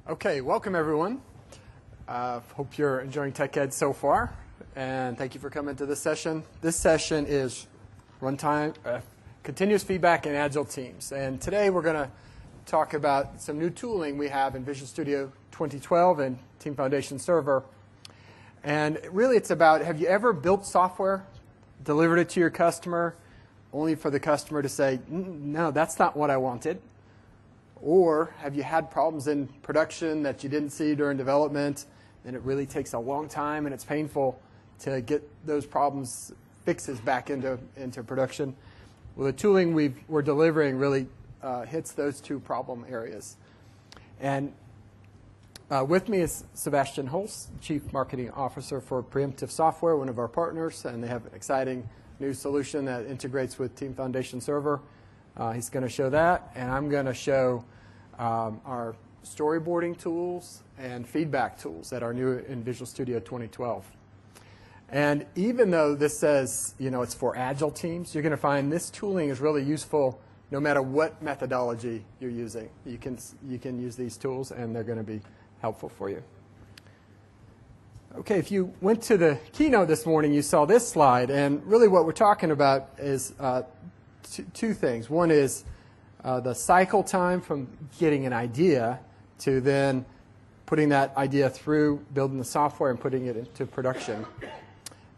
Okay, welcome everyone. Hope you're enjoying TechEd so far, and thank you for coming to this session. This session is runtime, continuous feedback in Agile teams, and today we're going to talk about some new tooling we have in Visual Studio 2012 and Team Foundation Server. And really it's about, have you ever built software, delivered it to your customer, only for the customer to say, no, that's not what I wanted? Or have you had problems in production that you didn't see during development, and it really takes a long time and it's painful to get those problems fixes back into production? Well, the tooling we're delivering really hits those two problem areas. And with me is Sebastian Holst, Chief Marketing Officer for Preemptive Software, one of our partners, and they have an exciting new solution that integrates with Team Foundation Server. He's going to show that, and I'm going to show our storyboarding tools and feedback tools that are new in Visual Studio 2012. And even though this says, it's for Agile teams, you're going to find this tooling is really useful no matter what methodology you're using. You can use these tools, and they're going to be helpful for you. Okay, if you went to the keynote this morning, you saw this slide, and really what we're talking about is two things. One is the cycle time from getting an idea to then putting that idea through, building the software and putting it into production.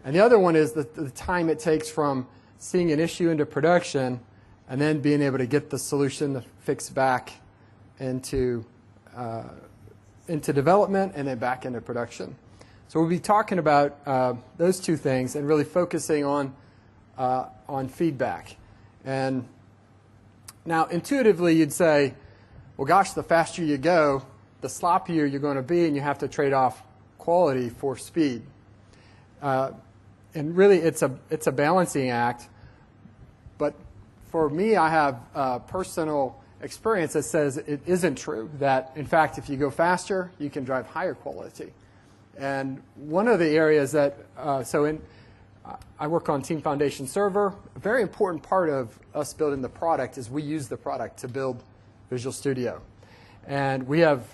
And the other one is the time it takes from seeing an issue into production and then being able to get the solution to fix back into development and then back into production. So we'll be talking about those two things and really focusing on feedback. And now, intuitively, you'd say, well, gosh, the faster you go, the sloppier you're going to be, and you have to trade off quality for speed. And really, it's a balancing act. But for me, I have personal experience that says it isn't true, that, in fact, if you go faster, you can drive higher quality. And one of the areas that, I work on Team Foundation Server. A very important part of us building the product is we use the product to build Visual Studio. And we have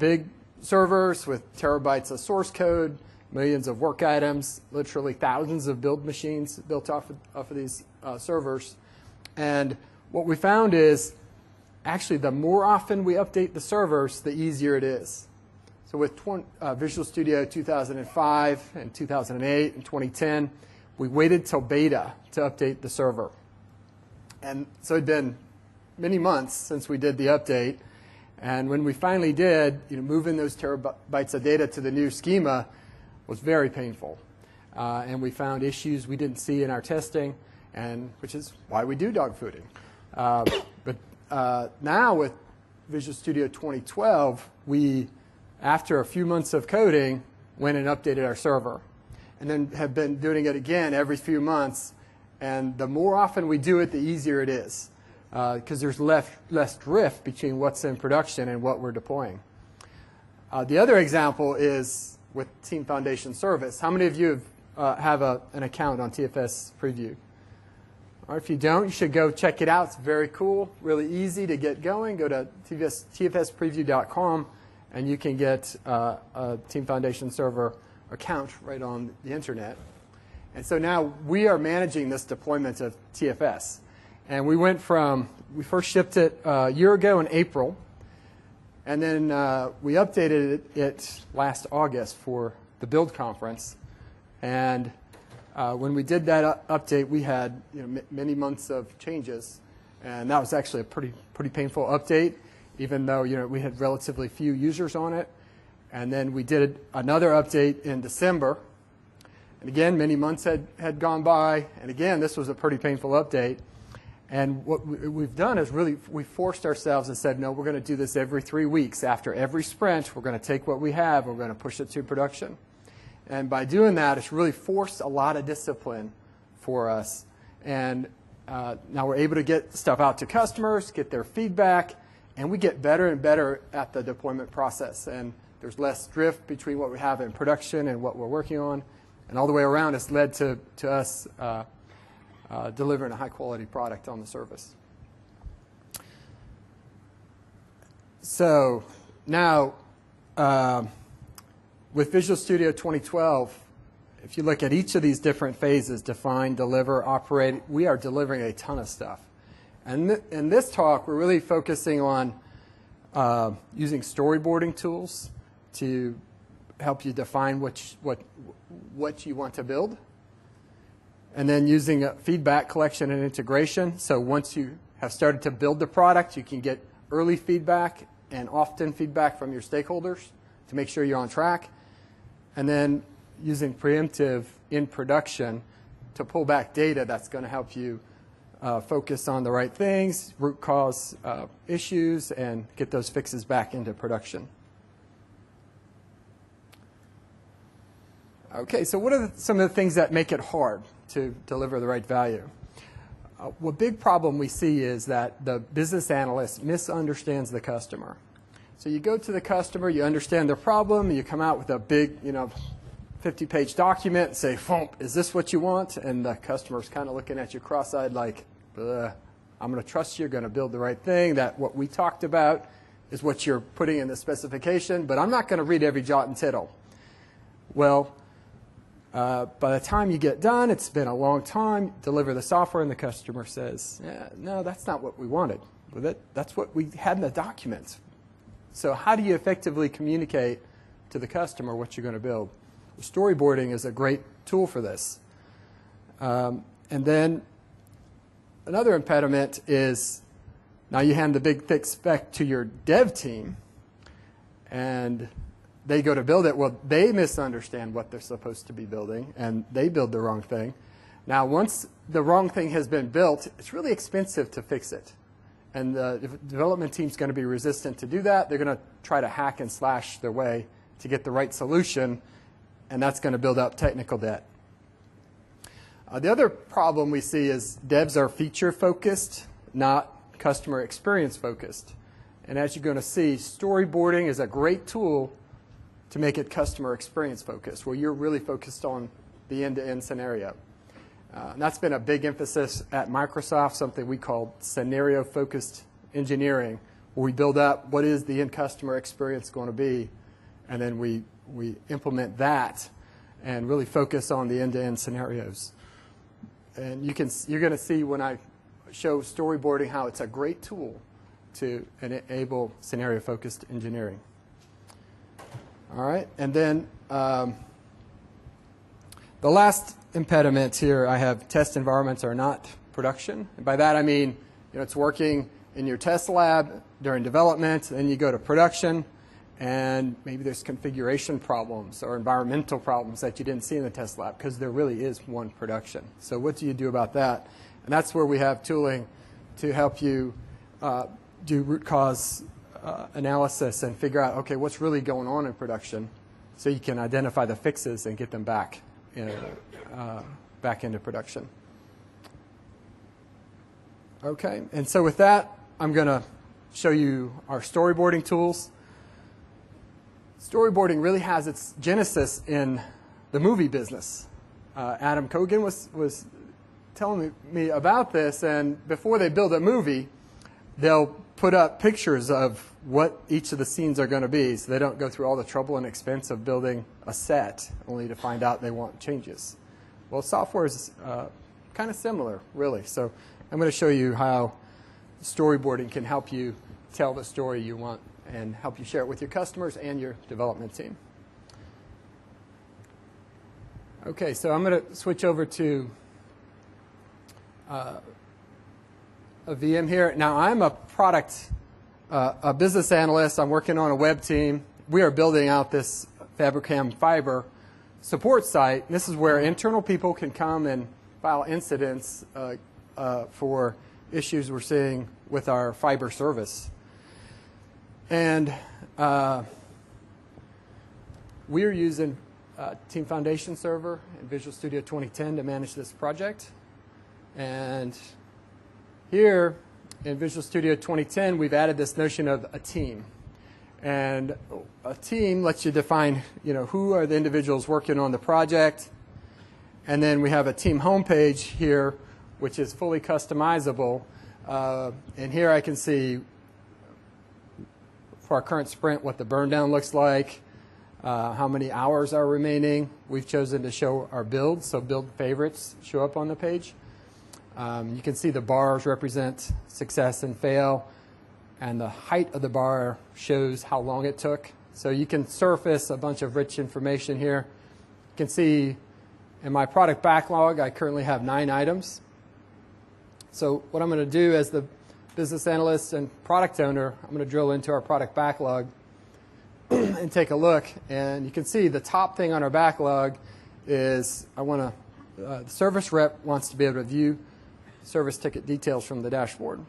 big servers with terabytes of source code, millions of work items, literally thousands of build machines built off of these servers. And what we found is actually the more often we update the servers, the easier it is. So with Visual Studio 2005 and 2008 and 2010, we waited till beta to update the server. And so it'd been many months since we did the update. And when we finally did, moving those terabytes of data to the new schema was very painful. And we found issues we didn't see in our testing, which is why we do dogfooding. But now with Visual Studio 2012, we, after a few months of coding, went and updated our server. And then have been doing it again every few months. And the more often we do it, the easier it is, because there's less drift between what's in production and what we're deploying. The other example is with Team Foundation Service. How many of you have an account on TFS Preview? Or if you don't, you should go check it out. It's very cool, really easy to get going. Go to tfspreview.com, and you can get a Team Foundation Server account right on the internet. And so now we are managing this deployment of TFS. And we first shipped it a year ago in April, and then we updated it last August for the Build conference. And when we did that update, we had many months of changes, and that was actually a pretty painful update, even though we had relatively few users on it. And then we did another update in December. And again, many months had gone by. And again, this was a pretty painful update. And what we've done is really we forced ourselves and said, no, we're going to do this every 3 weeks. After every sprint, we're going to take what we have, we're going to push it to production. And by doing that, it's really forced a lot of discipline for us. And now we're able to get stuff out to customers, get their feedback, and we get better and better at the deployment process. And there's less drift between what we have in production and what we're working on. And all the way around, it's led to us delivering a high-quality product on the service. So now with Visual Studio 2012, if you look at each of these different phases, define, deliver, operate, we are delivering a ton of stuff. And in this talk, we're really focusing on using storyboarding tools to help you define what you want to build. And then using feedback collection and integration. So once you have started to build the product, you can get early feedback and often feedback from your stakeholders to make sure you're on track. And then using preemptive in production to pull back data that's going to help you focus on the right things, root cause issues, and get those fixes back into production. Okay, so what are some of the things that make it hard to deliver the right value? One big problem we see is that the business analyst misunderstands the customer. So you go to the customer, you understand their problem, and you come out with a big, 50-page document and say, is this what you want? And the customer's kind of looking at you cross-eyed like, I'm going to trust you're going to build the right thing, that what we talked about is what you're putting in the specification, but I'm not going to read every jot and tittle. Well, by the time you get done, it's been a long time, deliver the software, and the customer says, no, that's not what we wanted. That's what we had in the documents. So how do you effectively communicate to the customer what you're going to build? Storyboarding is a great tool for this. And then another impediment is now you hand the big thick spec to your dev team, and they go to build it. Well, they misunderstand what they're supposed to be building, and they build the wrong thing. Now, once the wrong thing has been built, it's really expensive to fix it. And the development team's going to be resistant to do that. They're going to try to hack and slash their way to get the right solution, and that's going to build up technical debt. The other problem we see is devs are feature-focused, not customer experience-focused. And as you're going to see, storyboarding is a great tool to make it customer experience-focused, where you're really focused on the end-to-end scenario. And that's been a big emphasis at Microsoft, something we call scenario-focused engineering, where we build up what is the end customer experience going to be, and then we implement that and really focus on the end-to-end scenarios. And you're going to see when I show storyboarding how it's a great tool to enable scenario-focused engineering. All right, and then the last impediment here, I have test environments are not production. And by that I mean it's working in your test lab during development, then you go to production, and maybe there's configuration problems or environmental problems that you didn't see in the test lab, because there really is one production. So what do you do about that? And that's where we have tooling to help you do root cause analysis and figure out, okay, what's really going on in production, so you can identify the fixes and get them back into production. Okay, and so with that, I'm going to show you our storyboarding tools. Storyboarding really has its genesis in the movie business. Adam Kogan was telling me about this, and before they build a movie, they'll put up pictures of what each of the scenes are going to be, so they don't go through all the trouble and expense of building a set only to find out they want changes. Well, software is kind of similar, really. So I'm going to show you how storyboarding can help you tell the story you want and help you share it with your customers and your development team. Okay, so I'm going to switch over to a VM here. Now, I'm a business analyst. I'm working on a web team. We are building out this Fabricam Fiber support site. This is where internal people can come and file incidents for issues we're seeing with our fiber service. And we're using Team Foundation Server and Visual Studio 2010 to manage this project. And here in Visual Studio 2010, we've added this notion of a team. And a team lets you define, who are the individuals working on the project. And then we have a team homepage here, which is fully customizable. And here I can see for our current sprint, what the burn down looks like, how many hours are remaining. We've chosen to show our builds, so build favorites show up on the page. You can see the bars represent success and fail, and the height of the bar shows how long it took. So you can surface a bunch of rich information here. You can see in my product backlog, I currently have 9 items. So what I'm going to do as the business analyst and product owner, I'm going to drill into our product backlog and take a look. And you can see the top thing on our backlog is the service rep wants to be able to view service ticket details from the dashboard.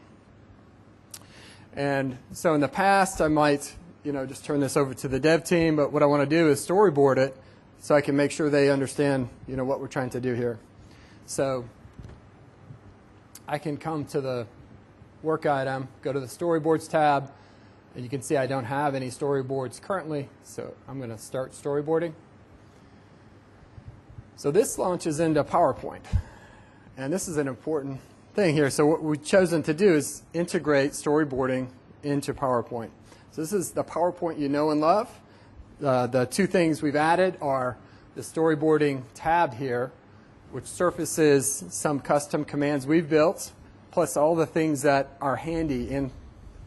And so in the past, I might just turn this over to the dev team, but what I want to do is storyboard it so I can make sure they understand what we're trying to do here. So I can come to the work item, go to the storyboards tab, and you can see I don't have any storyboards currently, so I'm going to start storyboarding. So this launches into PowerPoint, and this is an important thing here. So what we've chosen to do is integrate storyboarding into PowerPoint. So this is the PowerPoint you know and love. The 2 things we've added are the storyboarding tab here, which surfaces some custom commands we've built, plus all the things that are handy in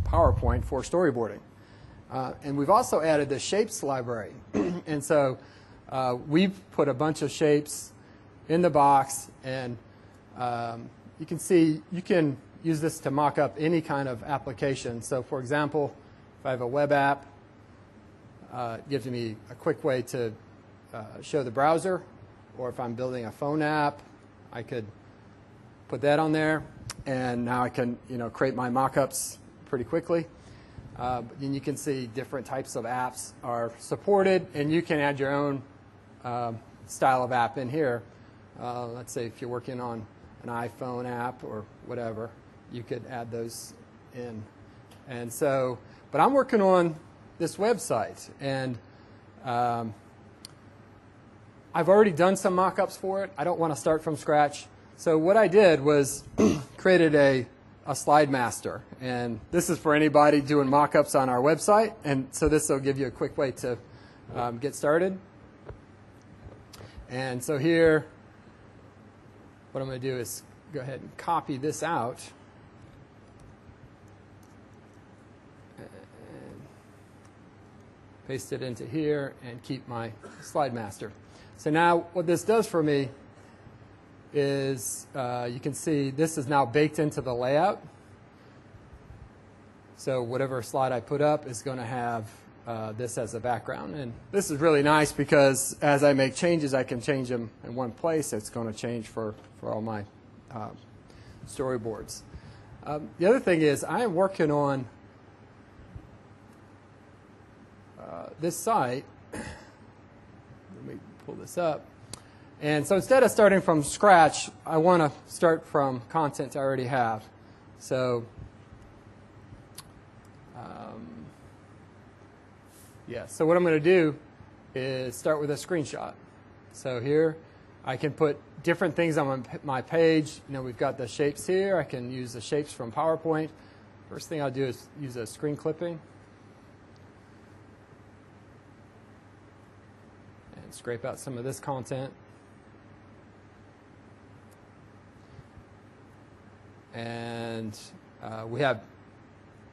PowerPoint for storyboarding. And we've also added the shapes library. And so we've put a bunch of shapes in the box, and you can see you can use this to mock up any kind of application. So for example, if I have a web app, it gives me a quick way to show the browser. Or if I'm building a phone app, I could put that on there, and now I can create my mock-ups pretty quickly. Then you can see different types of apps are supported, and you can add your own style of app in here. Let's say if you're working on an iPhone app or whatever, you could add those in. And so, but I'm working on this website, and I've already done some mock-ups for it. I don't want to start from scratch. So what I did was created a slide master. And this is for anybody doing mock-ups on our website. And so this will give you a quick way to get started. And so here, what I'm going to do is go ahead and copy this out. And paste it into here and keep my slide master. So now what this does for me is you can see this is now baked into the layout. So whatever slide I put up is going to have this as a background. And this is really nice because as I make changes, I can change them in one place. It's going to change for all my storyboards. The other thing is I am working on this site. Let me pull this up. And so instead of starting from scratch, I want to start from content I already have. So so what I'm going to do is start with a screenshot. So here I can put different things on my page. We've got the shapes here. I can use the shapes from PowerPoint. First thing I'll do is use a screen clipping and scrape out some of this content. And we have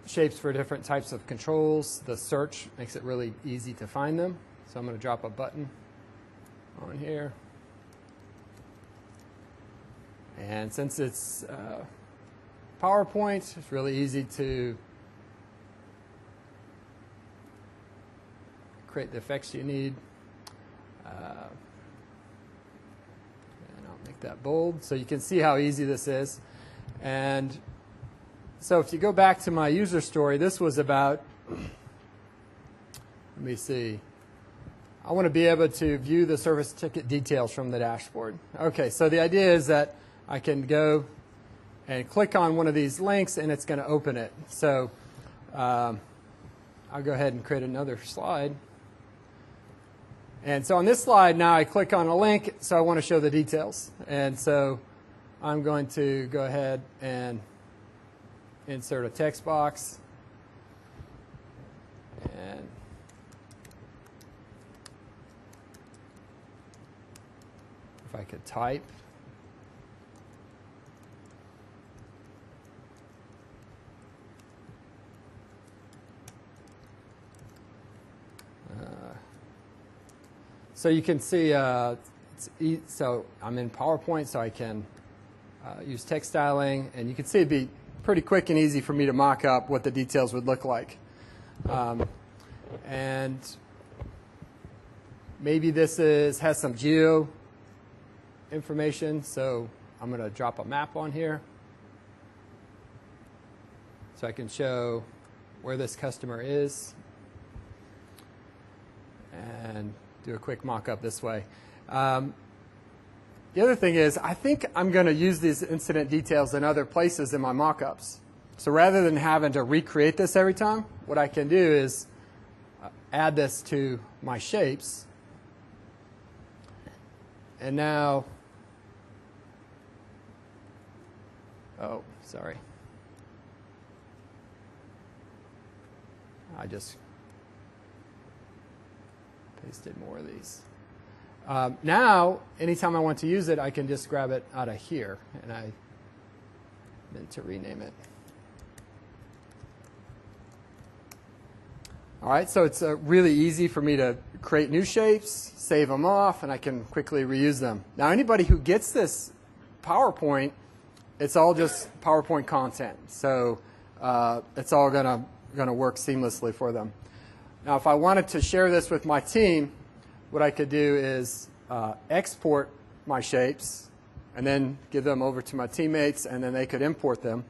shapes for different types of controls. The search makes it really easy to find them. So I'm going to drop a button on here. And since it's PowerPoint, it's really easy to create the effects you need. And I'll make that bold so you can see how easy this is. And so if you go back to my user story, this was about, let me see, I want to be able to view the service ticket details from the dashboard. Okay, so the idea is that I can go and click on one of these links and it's going to open it. So I'll go ahead and create another slide. And so on this slide now I click on a link, so I want to show the details. And so I'm going to go ahead and insert a text box. if I could type. So you can see, so I'm in PowerPoint, so I can use text styling, and you can see it'd be pretty quick and easy for me to mock up what the details would look like. And maybe this has some geo information, so I'm going to drop a map on here so I can show where this customer is and do a quick mock-up this way. The other thing is, I think I'm going to use these incident details in other places in my mock-ups. So rather than having to recreate this every time, what I can do is add this to my shapes. And now, oh, sorry. I just pasted more of these. Now, anytime I want to use it, I can just grab it out of here, and I meant to rename it. All right, so it's really easy for me to create new shapes, save them off, and I can quickly reuse them. Now, anybody who gets this PowerPoint, it's all just PowerPoint content, so it's all going to work seamlessly for them. Now, if I wanted to share this with my team, what I could do is export my shapes and then give them over to my teammates, and then they could import them.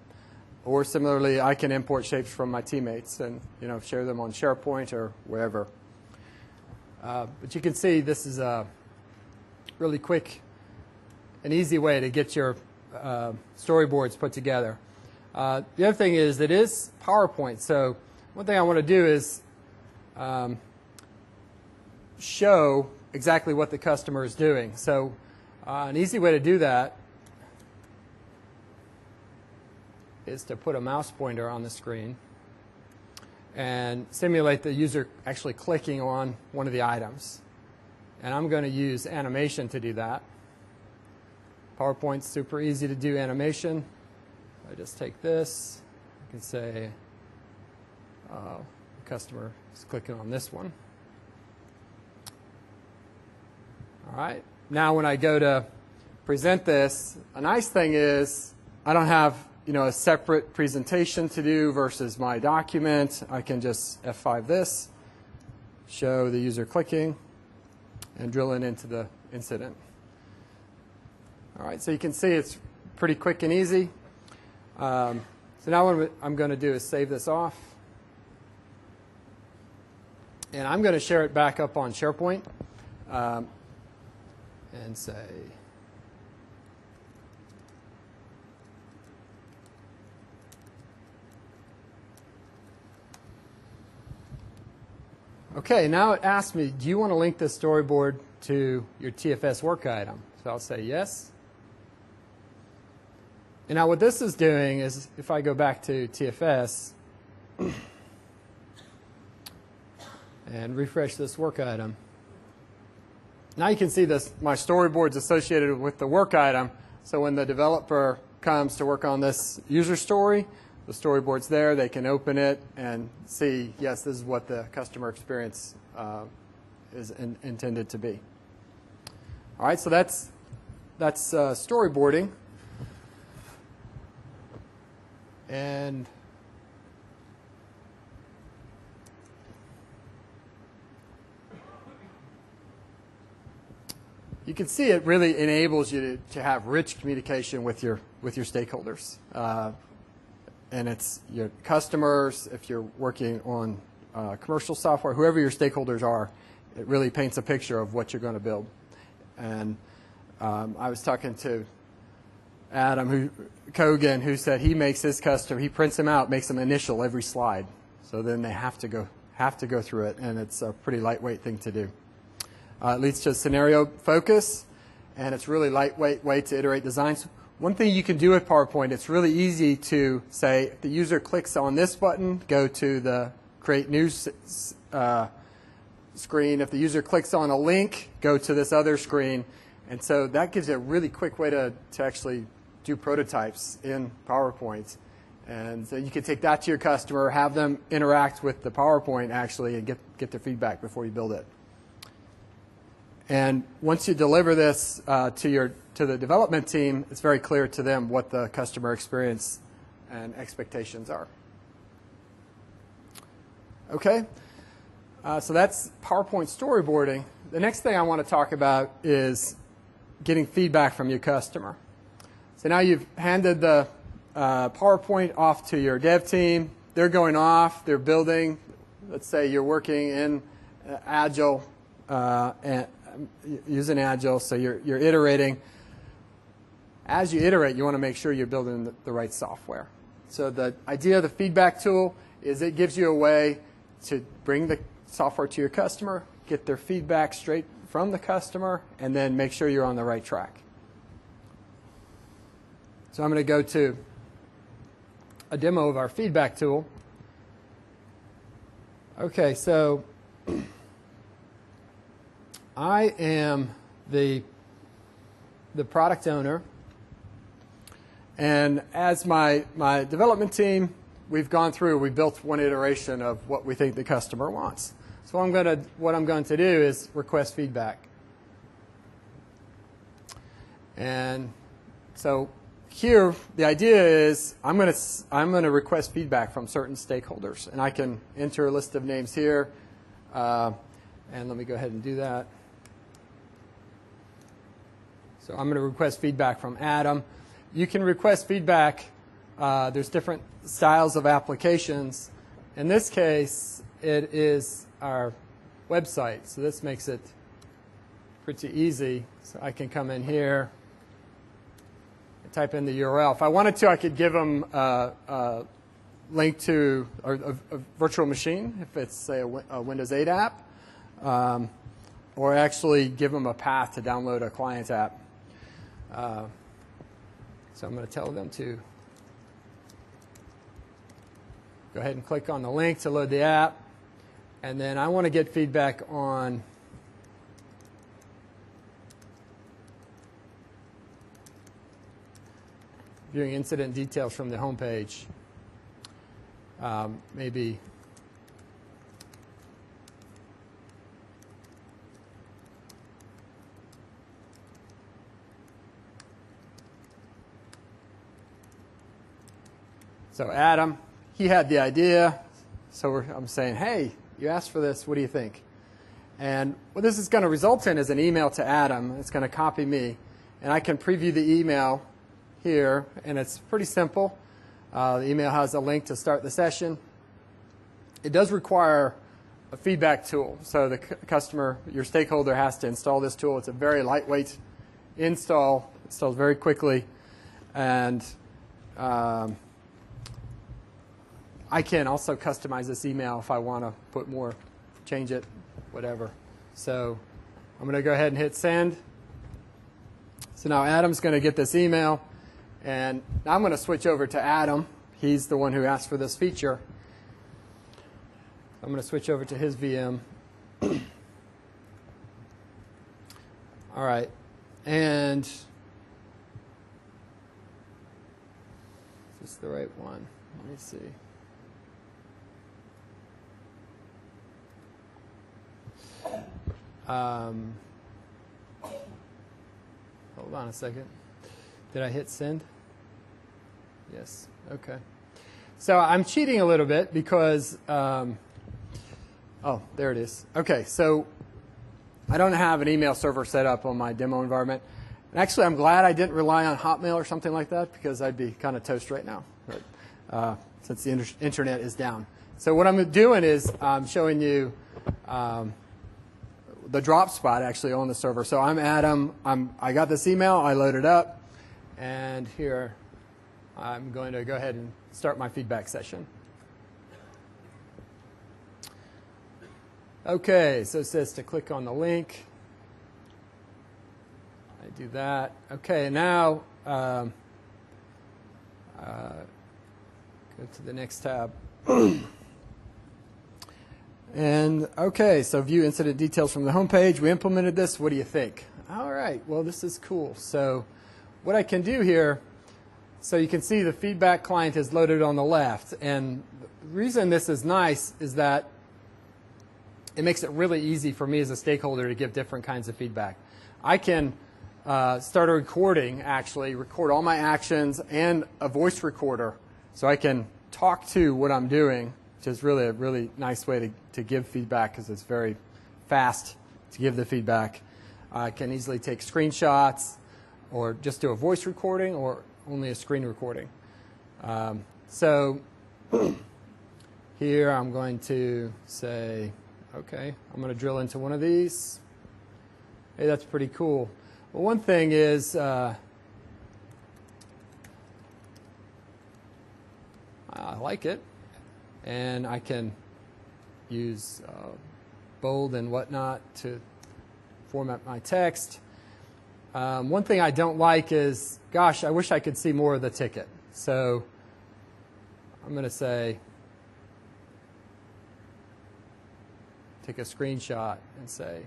Or similarly, I can import shapes from my teammates and share them on SharePoint or wherever. But you can see this is a really quick and easy way to get your storyboards put together. The other thing is it is PowerPoint, so one thing I want to do is show exactly what the customer is doing. So an easy way to do that is to put a mouse pointer on the screen and simulate the user actually clicking on one of the items. And I'm going to use animation to do that. PowerPoint's super easy to do animation. I just take this, I can say the customer is clicking on this one. All right, now when I go to present this, a nice thing is I don't have a separate presentation to do versus my document. I can just F5 this, show the user clicking, and drill it into the incident. All right, so you can see it's pretty quick and easy. So now what I'm going to do is save this off. And I'm going to share it back up on SharePoint and say, okay, now it asks me, do you want to link this storyboard to your TFS work item? So I'll say yes. And now what this is doing is, if I go back to TFS and refresh this work item, now you can see this, my storyboard's associated with the work item. So when the developer comes to work on this user story, the storyboard's there. They can open it and see, yes, this is what the customer experience is intended to be. All right, so that's storyboarding. And you can see it really enables you to have rich communication with your stakeholders. And it's your customers, if you're working on commercial software, whoever your stakeholders are, it really paints a picture of what you're going to build. And I was talking to Adam Kogan, who said he makes his customer, he prints them out, makes them initial every slide. So then they have to go through it, and it's a pretty lightweight thing to do. It leads to scenario focus, and it's really lightweight way to iterate designs. One thing you can do with PowerPoint, it's really easy to say, if the user clicks on this button, go to the Create New screen. If the user clicks on a link, go to this other screen. And so that gives you a really quick way to actually do prototypes in PowerPoint. And so you can take that to your customer, have them interact with the PowerPoint actually, and get their feedback before you build it. And once you deliver this to the development team, it's very clear to them what the customer experience and expectations are. Okay, so that's PowerPoint storyboarding. The next thing I want to talk about is getting feedback from your customer. So now you've handed the PowerPoint off to your dev team. They're going off. They're building. Let's say you're working in Agile and using Agile, so you're iterating. As you iterate, you want to make sure you're building the right software. So the idea of the feedback tool is it gives you a way to bring the software to your customer, get their feedback straight from the customer, and then make sure you're on the right track. So I'm going to go to a demo of our feedback tool. Okay, so I am the product owner, and as my development team, we built one iteration of what we think the customer wants. So what I'm going to do is request feedback. And so here, the idea is I'm going to request feedback from certain stakeholders, and I can enter a list of names here. And let me go ahead and do that. So I'm going to request feedback from Adam. You can request feedback. There's different styles of applications. In this case, it is our website. So this makes it pretty easy. So I can come in here and type in the URL. If I wanted to, I could give them a link to a virtual machine, if it's, say, a Windows 8 app, or actually give them a path to download a client app. So I'm going to tell them to go ahead and click on the link to load the app. And then I want to get feedback on viewing incident details from the home page. Maybe so Adam, he had the idea, so I'm saying, hey, you asked for this, what do you think? And what this is going to result in is an email to Adam. It's going to copy me, and I can preview the email here, and it's pretty simple. The email has a link to start the session. It does require a feedback tool, so the customer, your stakeholder, has to install this tool. It's a very lightweight install. It installs very quickly, and I can also customize this email if I want to put more, change it, whatever. So I'm going to go ahead and hit send. So now Adam's going to get this email, and now I'm going to switch over to Adam. He's the one who asked for this feature. I'm going to switch over to his VM. All right, and is this the right one? Let me see. Hold on a second. Did I hit send? Yes. Okay. So I'm cheating a little bit because, oh, there it is. Okay, so I don't have an email server set up on my demo environment. And actually, I'm glad I didn't rely on Hotmail or something like that, because I'd be kind of toast right now, but, since the internet is down. So what I'm doing is I'm showing you the drop spot actually on the server. So I'm Adam. I got this email. I load it up. And here I'm going to go ahead and start my feedback session. Okay, so it says to click on the link. I do that. Okay, now go to the next tab. And okay, so view incident details from the home page. We implemented this. What do you think? All right, well, this is cool. So what I can do here, so you can see the feedback client is loaded on the left. And the reason this is nice is that it makes it really easy for me as a stakeholder to give different kinds of feedback. I can start a recording, actually, record all my actions and a voice recorder so I can talk to what I'm doing, which is really a really nice way to give feedback because it's very fast to give the feedback. I can easily take screenshots or just do a voice recording or only a screen recording. So here I'm going to say, okay, I'm going to drill into one of these. Hey, that's pretty cool. Well, one thing is I like it, and I can use bold and whatnot to format my text. One thing I don't like is, gosh, I wish I could see more of the ticket. So I'm going to say, take a screenshot and say,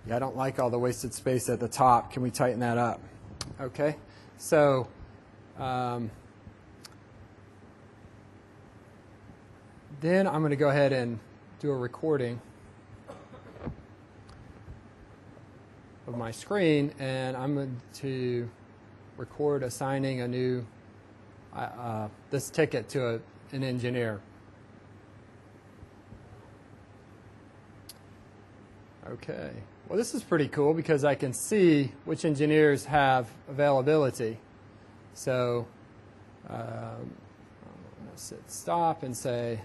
yeah, I don't like all the wasted space at the top. Can we tighten that up? Okay, so then I'm going to go ahead and do a recording of my screen, and I'm going to record assigning a new this ticket to an engineer. Okay. Well, this is pretty cool because I can see which engineers have availability. So I'm going to stop and say,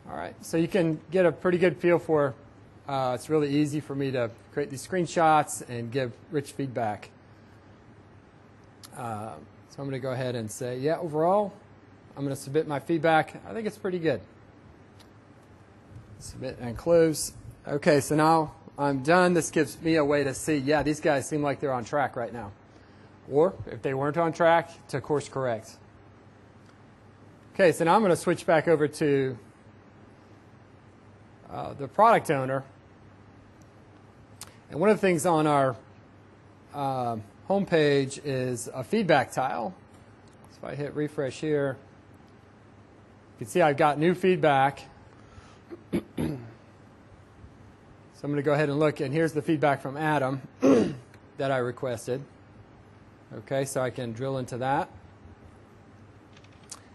all right. So you can get a pretty good feel for, it's really easy for me to create these screenshots and give rich feedback. So I'm going to go ahead and say, yeah, overall, I'm going to submit my feedback. I think it's pretty good. Submit and close. Okay, so now I'm done. This gives me a way to see, yeah, these guys seem like they're on track right now. Or if they weren't on track, to course correct. Okay, so now I'm going to switch back over to the product owner. And one of the things on our home page is a feedback tile. So if I hit refresh here, you can see I've got new feedback. So I'm going to go ahead and look, and here's the feedback from Adam that I requested. Okay, so I can drill into that.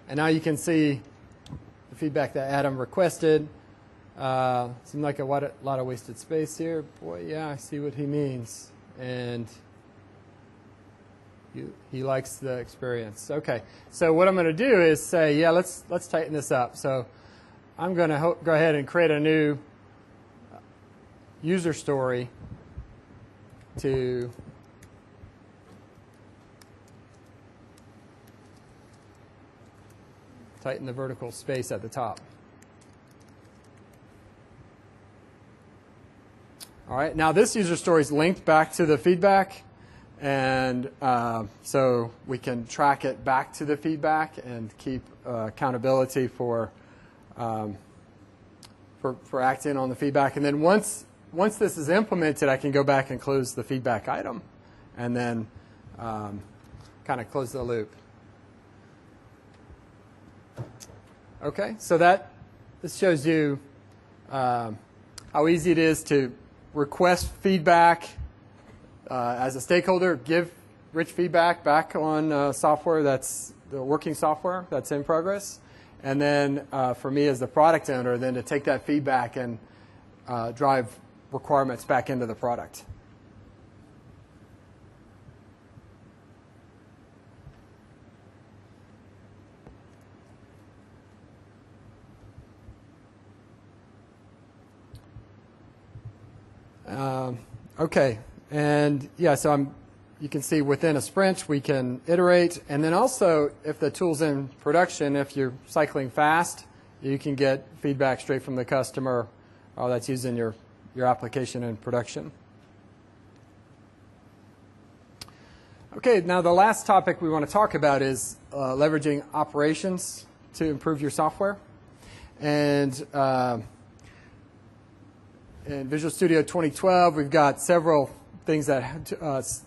And now you can see the feedback that Adam requested. Seemed like a lot of wasted space here. Boy, yeah, I see what he means. And he likes the experience. Okay, so what I'm going to do is say, yeah, let's tighten this up. So I'm going to go ahead and create a new user story to tighten the vertical space at the top. All right, now this user story is linked back to the feedback. And so we can track it back to the feedback and keep accountability for acting on the feedback. And then once this is implemented, I can go back and close the feedback item, and then kind of close the loop. Okay, so this shows you how easy it is to request feedback. As a stakeholder, give rich feedback back on software that's the working software that's in progress. And then for me as the product owner, then to take that feedback and drive requirements back into the product. Okay. And yeah, so you can see within a sprint we can iterate, and then also if the tool's in production, if you're cycling fast, you can get feedback straight from the customer that's using your your application in production. Okay, now the last topic we want to talk about is leveraging operations to improve your software. And in Visual Studio 2012, we've got several things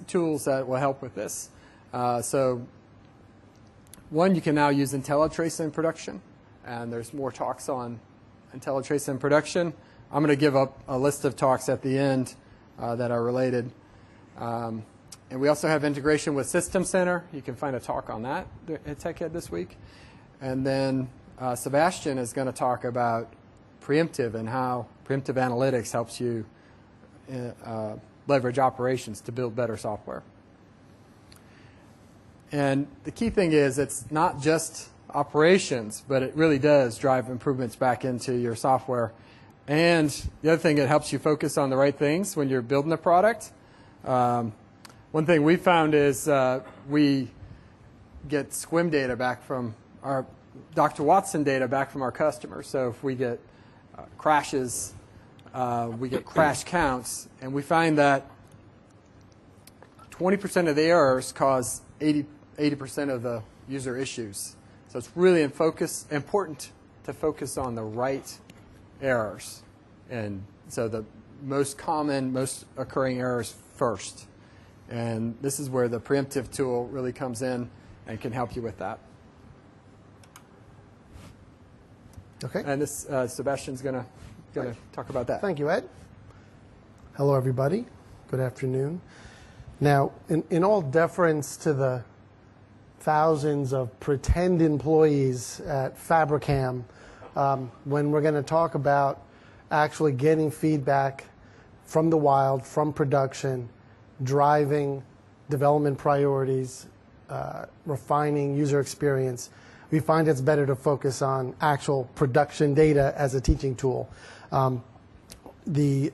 tools that will help with this. So one, you can now use IntelliTrace in production, and there's more talks on IntelliTrace in production. I'm going to give up a list of talks at the end that are related. And we also have integration with System Center. You can find a talk on that at TechEd this week. And then Sebastian is going to talk about preemptive and how preemptive analytics helps you leverage operations to build better software. And the key thing is it's not just operations, but it really does drive improvements back into your software. And the other thing, it helps you focus on the right things when you're building a product. One thing we found is we get SQUIM data back from our Dr. Watson data back from our customers. So if we get crashes, we get crash counts, and we find that 20% of the errors cause 80% of the user issues. So it's really important to focus on the right errors. And so the most common, most occurring errors first. And this is where the preemptive tool really comes in and can help you with that. Okay. And this Sebastian's going to talk about that. Thank you, Ed. Hello, everybody. Good afternoon. Now, in all deference to the thousands of pretend employees at Fabricam, when we're going to talk about actually getting feedback from the wild, from production, driving development priorities, refining user experience, we find it's better to focus on actual production data as a teaching tool. The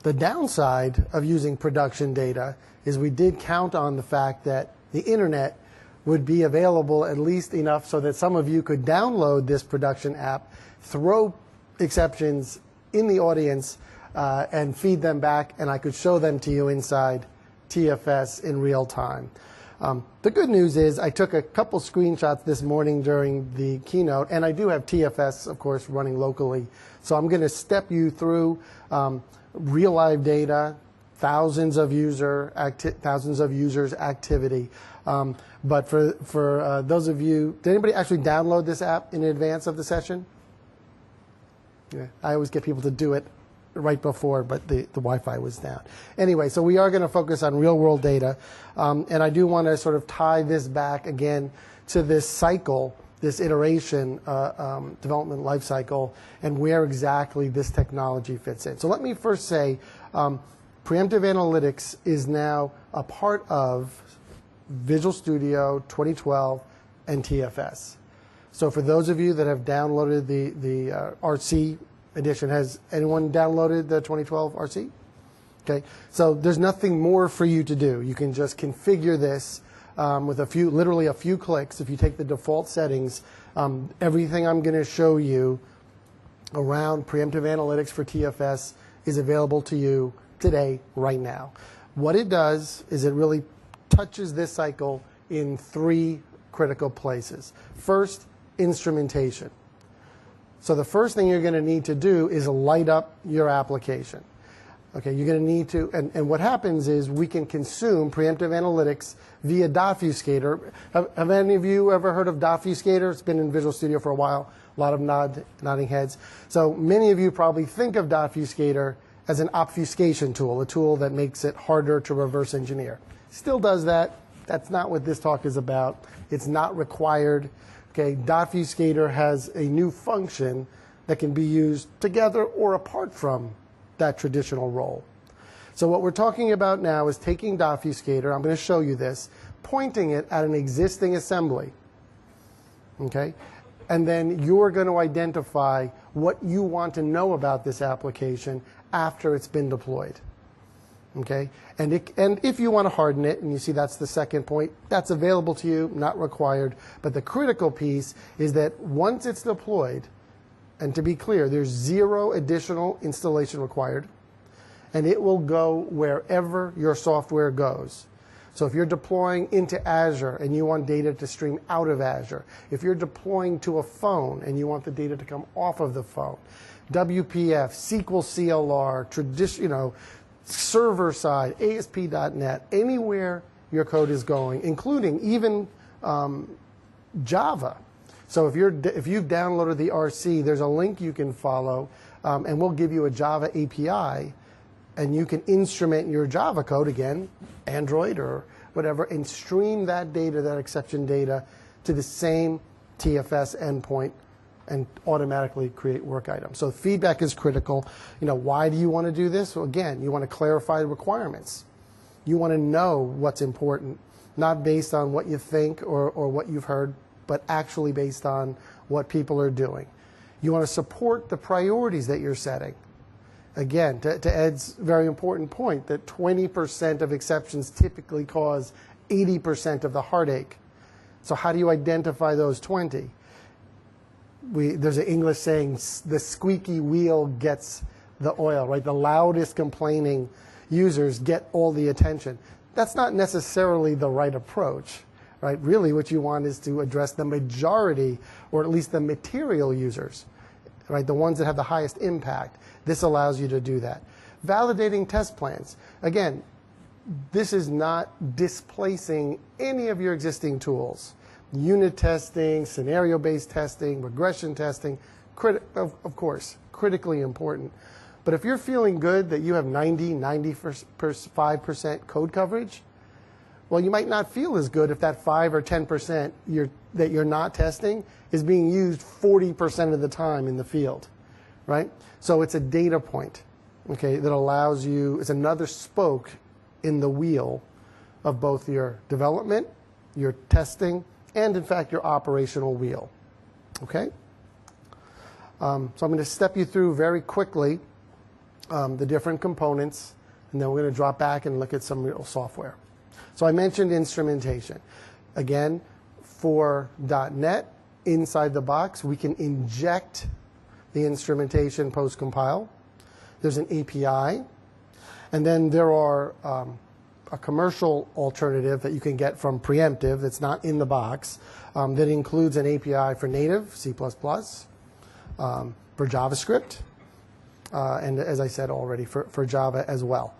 downside of using production data is we did count on the fact that the internet would be available at least enough so that some of you could download this production app, throw exceptions in the audience, and feed them back, and I could show them to you inside TFS in real time. The good news is I took a couple screenshots this morning during the keynote, and I do have TFS, of course, running locally. So I'm going to step you through real live data, thousands of users activity. But for those of you, did anybody actually download this app in advance of the session? Yeah, I always get people to do it right before, but the Wi-Fi was down. Anyway, so we are going to focus on real-world data, and I do want to sort of tie this back again to this cycle, this iteration, development life cycle, and where exactly this technology fits in. So let me first say, preemptive analytics is now a part of Visual Studio 2012 and TFS. So for those of you that have downloaded the RC edition, has anyone downloaded the 2012 RC? Okay, so there's nothing more for you to do. You can just configure this with literally a few clicks. If you take the default settings, everything I'm going to show you around preemptive analytics for TFS is available to you today, right now. What it does is it really touches this cycle in three critical places. First, instrumentation. So the first thing you're going to need to do is light up your application. Okay, you're going to need to, and what happens is we can consume preemptive analytics via Dotfuscator. Have any of you ever heard of Dotfuscator? It's been in Visual Studio for a while, a lot of nodding heads. So many of you probably think of Dotfuscator as an obfuscation tool, a tool that makes it harder to reverse engineer. Still does that. That's not what this talk is about. It's not required. Okay, Dotfuscator has a new function that can be used together or apart from that traditional role. So what we're talking about now is taking Dotfuscator, I'm going to show you this, pointing it at an existing assembly. Okay? And then you're going to identify what you want to know about this application after it's been deployed. Okay? And if you want to harden it, and you see that's the second point, that's available to you, not required. But the critical piece is that once it's deployed, And to be clear, there's 0 additional installation required, and it will go wherever your software goes. So if you're deploying into Azure and you want data to stream out of Azure, if you're deploying to a phone and you want the data to come off of the phone, WPF, SQL CLR, server side, ASP.NET, anywhere your code is going, including even Java. So if you've downloaded the RC, there's a link you can follow, and we'll give you a Java API, and you can instrument your Java code, again, Android or whatever, and stream that data, that exception data, to the same TFS endpoint and automatically create work items. So feedback is critical. Why do you want to do this? Well, again, you want to clarify the requirements. You want to know what's important, not based on what you think or what you've heard, but actually based on what people are doing. You want to support the priorities that you're setting. Again, to Ed's very important point, that 20% of exceptions typically cause 80% of the heartache. So how do you identify those 20? There's an English saying, the squeaky wheel gets the oil, right? The loudest complaining users get all the attention. That's not necessarily the right approach, right? Really what you want is to address the majority, or at least the material users, right? The ones that have the highest impact. This allows you to do that. Validating test plans. Again, this is not displacing any of your existing tools. Unit testing, scenario-based testing, regression testing, of course, critically important. But if you're feeling good that you have 95% code coverage, well, you might not feel as good if that 5 or 10% that you're not testing is being used 40% of the time in the field, right? So it's a data point, okay, that allows you, it's another spoke in the wheel of both your development, your testing, and in fact your operational wheel, okay? So I'm going to step you through very quickly the different components, and then we're going to drop back and look at some real software. So I mentioned instrumentation. Again, for .NET, inside the box, we can inject the instrumentation post-compile. There's an API. And then there are a commercial alternative that you can get from Preemptive that's not in the box that includes an API for native, C++, for JavaScript, and as I said already, for Java as well.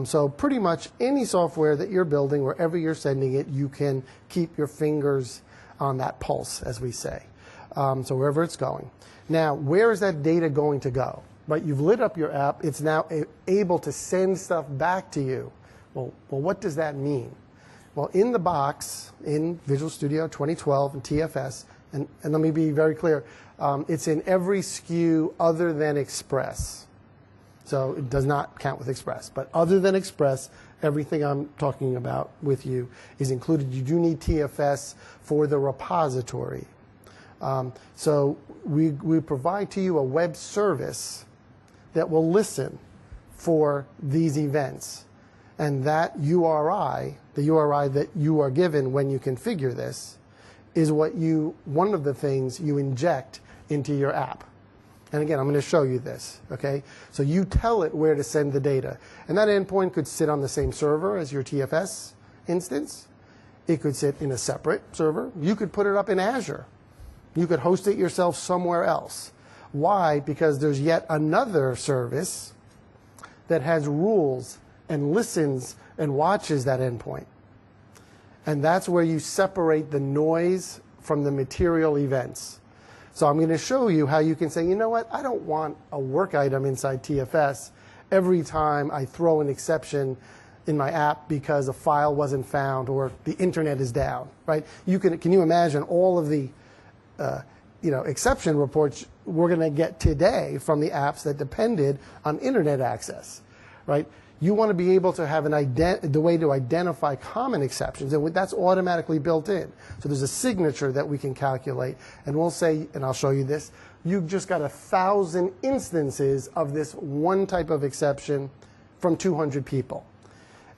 So pretty much any software that you're building, wherever you're sending it, you can keep your fingers on that pulse, as we say, so wherever it's going. Now, where is that data going to go? Right, you've lit up your app. It's now able to send stuff back to you. Well, what does that mean? Well, in the box, in Visual Studio 2012 and TFS, and let me be very clear, it's in every SKU other than Express. So it does not count with Express. But other than Express, everything I'm talking about with you is included. You do need TFS for the repository. So we provide to you a web service that will listen for these events. And that URI, the URI that you are given when you configure this, is one of the things you inject into your app. And again, I'm going to show you this, okay? So you tell it where to send the data. And that endpoint could sit on the same server as your TFS instance. It could sit in a separate server. You could put it up in Azure. You could host it yourself somewhere else. Why? Because there's yet another service that has rules and listens and watches that endpoint. And that's where you separate the noise from the material events. So I'm going to show you how you can say, you know what, I don't want a work item inside TFS every time I throw an exception in my app because a file wasn't found or the internet is down, right? Can you imagine all of the exception reports we're going to get today from the apps that depended on internet access, right? You want to be able to have the way to identify common exceptions, and that's automatically built in. So there's a signature that we can calculate, and we'll say, and I'll show you this, you've just got 1,000 instances of this one type of exception from 200 people.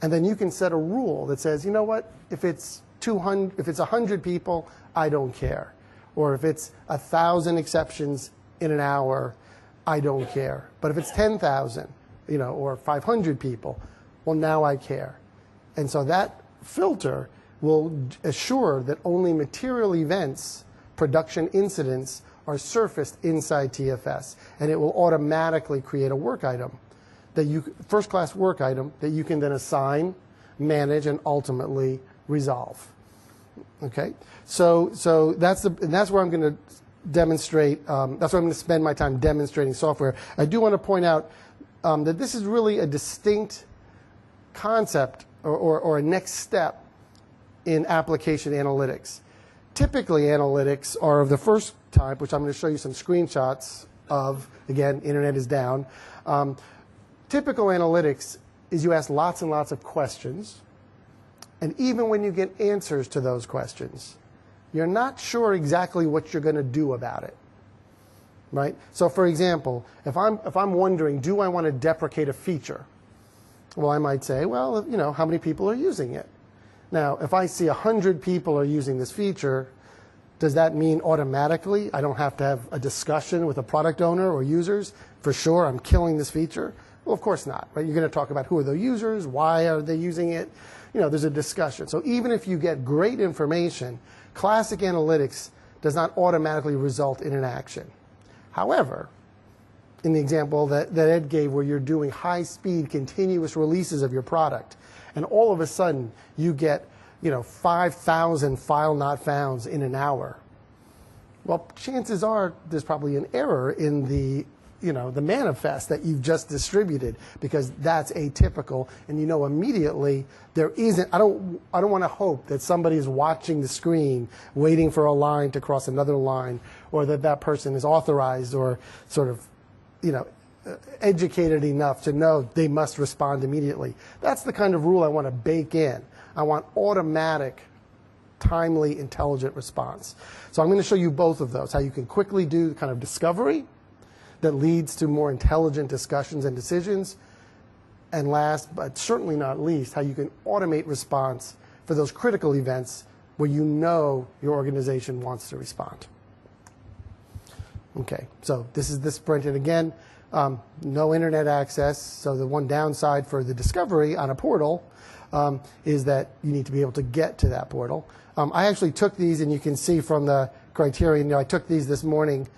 And then you can set a rule that says, you know what, if it's 100 people, I don't care. Or if it's 1,000 exceptions in an hour, I don't care. But if it's 10,000, or 500 people, well, now I care. And so that filter will assure that only material events, production incidents, are surfaced inside TFS. And it will automatically create a work item, first-class work item that you can then assign, manage, and ultimately resolve. Okay? So that's where I'm going to demonstrate, that's where I'm going to spend my time demonstrating software. I do want to point out that this is really a distinct concept or a next step in application analytics. Typically, analytics are of the first type, which I'm going to show you some screenshots of. Again, internet is down. Typical analytics is you ask lots and lots of questions, and even when you get answers to those questions, you're not sure exactly what you're going to do about it. Right? So for example, if I'm wondering, do I want to deprecate a feature? Well, I might say, well, how many people are using it? Now, if I see 100 people are using this feature, does that mean automatically I don't have to have a discussion with a product owner or users? For sure, I'm killing this feature? Well, of course not, right? You're going to talk about who are the users, why are they using it? There's a discussion. So even if you get great information, classic analytics does not automatically result in an action. However, in the example that Ed gave where you're doing high-speed continuous releases of your product, and all of a sudden you get 5,000 file not founds in an hour, well, chances are there's probably an error in the manifest that you've just distributed, because that's atypical, and immediately there isn't. I don't want to hope that somebody is watching the screen waiting for a line to cross another line, or that person is authorized or sort of educated enough to know they must respond immediately. That's the kind of rule I want to bake in. I want automatic, timely, intelligent response. So I'm going to show you both of those, how you can quickly do kind of discovery that leads to more intelligent discussions and decisions, and last, but certainly not least, how you can automate response for those critical events where your organization wants to respond. Okay, so this is the sprint, and again, no internet access, so the one downside for the discovery on a portal is that you need to be able to get to that portal. I actually took these, and you can see from the criterion, I took these this morning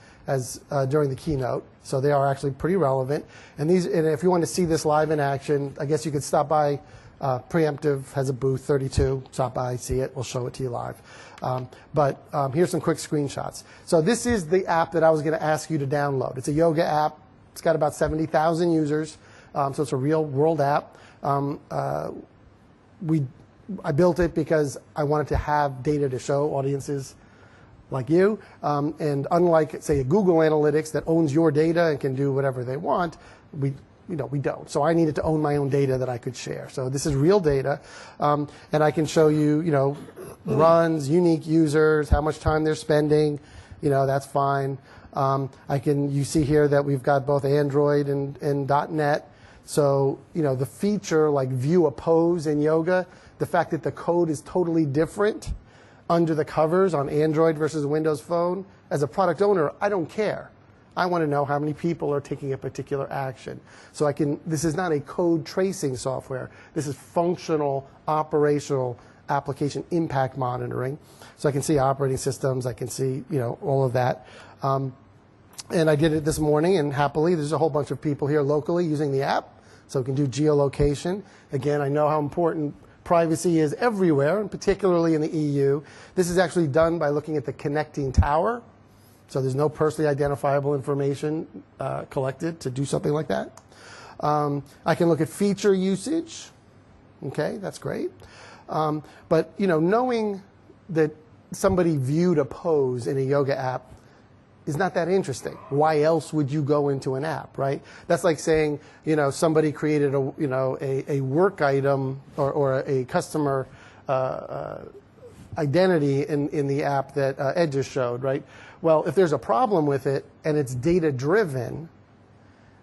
during the keynote, so they are actually pretty relevant. And if you want to see this live in action, I guess you could stop by. Preemptive has a booth, 32. Stop by, see it. We'll show it to you live. But here's some quick screenshots. So this is the app that I was going to ask you to download. It's a yoga app. It's got about 70,000 users, so it's a real-world app. I built it because I wanted to have data to show audiences like you. And unlike, say, a Google Analytics that owns your data and can do whatever they want, we don't. So I needed to own my own data that I could share. So this is real data, and I can show you, runs, unique users, how much time they're spending. That's fine. You see here that we've got both Android and .NET. So the feature like view a pose in yoga, the fact that the code is totally different under the covers on Android versus Windows Phone, as a product owner, I don't care. I want to know how many people are taking a particular action. So this is not a code tracing software. This is functional, operational application impact monitoring. So I can see operating systems. I can see, all of that. And I did it this morning, and happily, there's a whole bunch of people here locally using the app. So we can do geolocation. Again, I know how important privacy is everywhere, and particularly in the EU. This is actually done by looking at the connecting tower. So there's no personally identifiable information collected to do something like that. I can look at feature usage. Okay, that's great. But knowing that somebody viewed a pose in a yoga app is not that interesting. Why else would you go into an app, right? That's like saying, somebody created a work item or a customer identity in the app that Ed just showed, right? Well, if there's a problem with it and it's data-driven,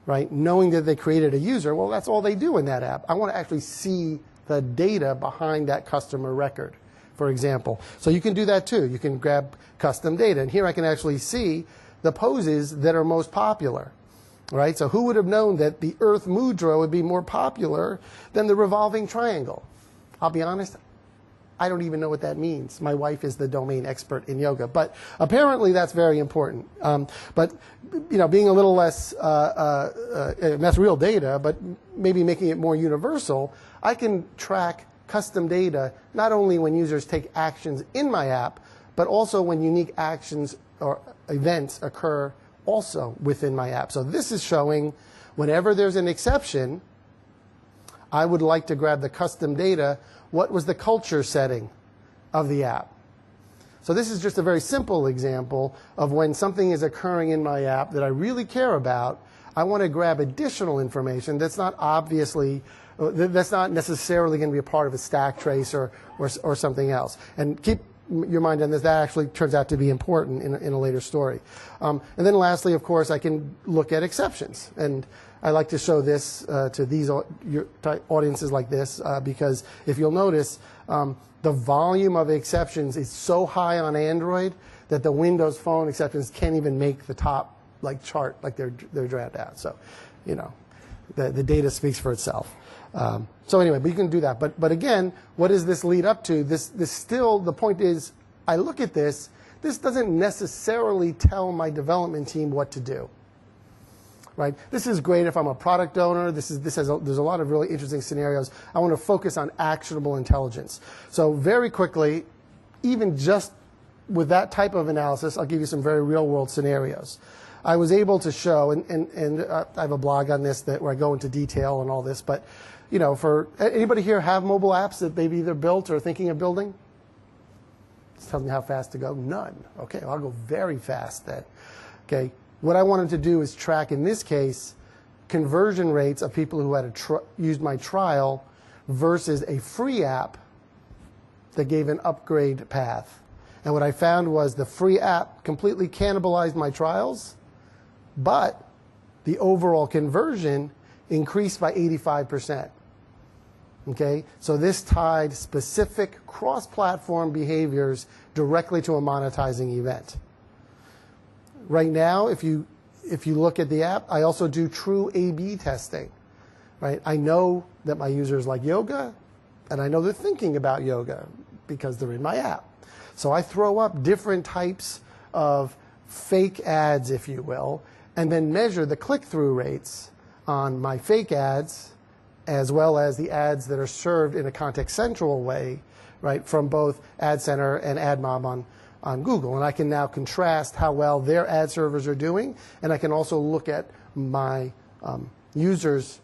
right, knowing that they created a user, well, that's all they do in that app. I want to actually see the data behind that customer record, for example. So you can do that too. You can grab custom data. And here I can actually see the poses that are most popular. Right? So who would have known that the Earth Mudra would be more popular than the revolving triangle? I'll be honest, I don't even know what that means. My wife is the domain expert in yoga, but apparently that's very important. But being a little less, that's real data, but maybe making it more universal, I can track custom data not only when users take actions in my app, but also when unique actions or events occur also within my app. So this is showing whenever there's an exception, I would like to grab the custom data. What was the culture setting of the app? So this is just a very simple example of when something is occurring in my app that I really care about. I want to grab additional information that's not necessarily going to be a part of a stack trace or something else. And keep your mind on this, that actually turns out to be important in a later story. And then lastly, of course, I can look at exceptions. And I like to show this to these audiences like this because if you'll notice, the volume of exceptions is so high on Android that the Windows Phone exceptions can't even make the top chart, they're dragged out. So, the data speaks for itself. So anyway, but you can do that. But again, what does this lead up to? This still, the point is, I look at this doesn't necessarily tell my development team what to do. Right? This is great if I'm a product owner. There's a lot of really interesting scenarios. I want to focus on actionable intelligence. So very quickly, even just with that type of analysis, I'll give you some very real world scenarios. I was able to show, and I have a blog on this where I go into detail and all this, but for anybody here have mobile apps that they've either built or thinking of building? Just tell me how fast to go. None. Okay, well, I'll go very fast then. Okay, what I wanted to do is track, in this case, conversion rates of people who had used my trial versus a free app that gave an upgrade path. And what I found was the free app completely cannibalized my trials, but the overall conversion increased by 85%. Okay, so this tied specific cross-platform behaviors directly to a monetizing event. Right now, if you look at the app, I also do true A/B testing. Right, I know that my users like yoga, and I know they're thinking about yoga because they're in my app. So I throw up different types of fake ads, if you will, and then measure the click-through rates on my fake ads as well as the ads that are served in a context central way, right, from both Ad Center and AdMob on Google. And I can now contrast how well their ad servers are doing, and I can also look at my users'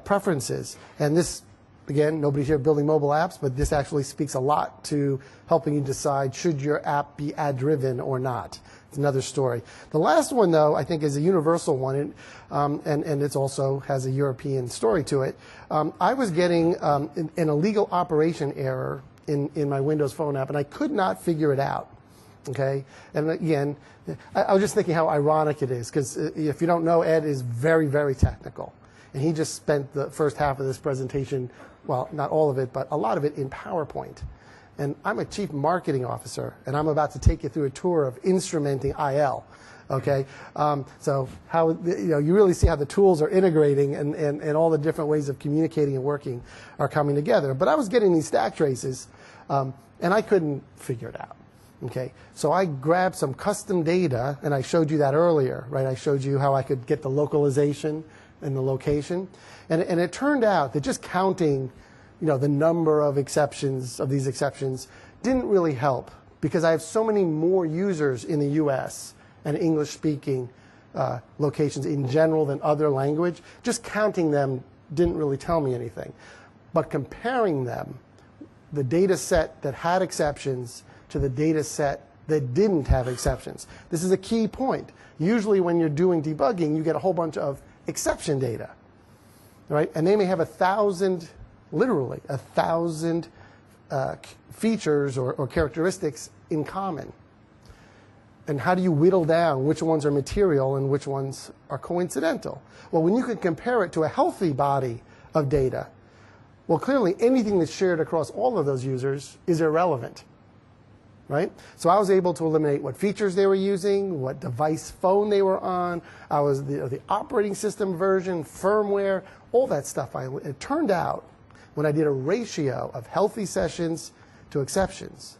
preferences. And this, again, nobody's here building mobile apps, but this actually speaks a lot to helping you decide should your app be ad-driven or not. It's another story. The last one, though, I think is a universal one, and it also has a European story to it. I was getting an illegal operation error in my Windows Phone app, and I could not figure it out. Okay, and again, I was just thinking how ironic it is, because if you don't know, Ed is very, very technical. And he just spent the first half of this presentation, well, not all of it, but a lot of it in PowerPoint. And I'm a chief marketing officer, and I'm about to take you through a tour of instrumenting IL. Okay, so how you really see how the tools are integrating and all the different ways of communicating and working are coming together. But I was getting these stack traces, and I couldn't figure it out. Okay, so I grabbed some custom data, and I showed you that earlier, right? I showed you how I could get the localization and the location, and it turned out that just counting, the number of exceptions of these exceptions didn't really help, because I have so many more users in the U.S. and English-speaking locations in general than other language. Just counting them didn't really tell me anything, but comparing them, the data set that had exceptions to the data set that didn't have exceptions. This is a key point. Usually when you're doing debugging, you get a whole bunch of exception data, right? And they may have 1,000, literally 1,000 features or characteristics in common. And how do you whittle down which ones are material and which ones are coincidental? Well, when you can compare it to a healthy body of data, well, clearly anything that's shared across all of those users is irrelevant. right? So I was able to eliminate what features they were using, what device phone they were on, I was the operating system version, firmware, all that stuff. It turned out when I did a ratio of healthy sessions to exceptions,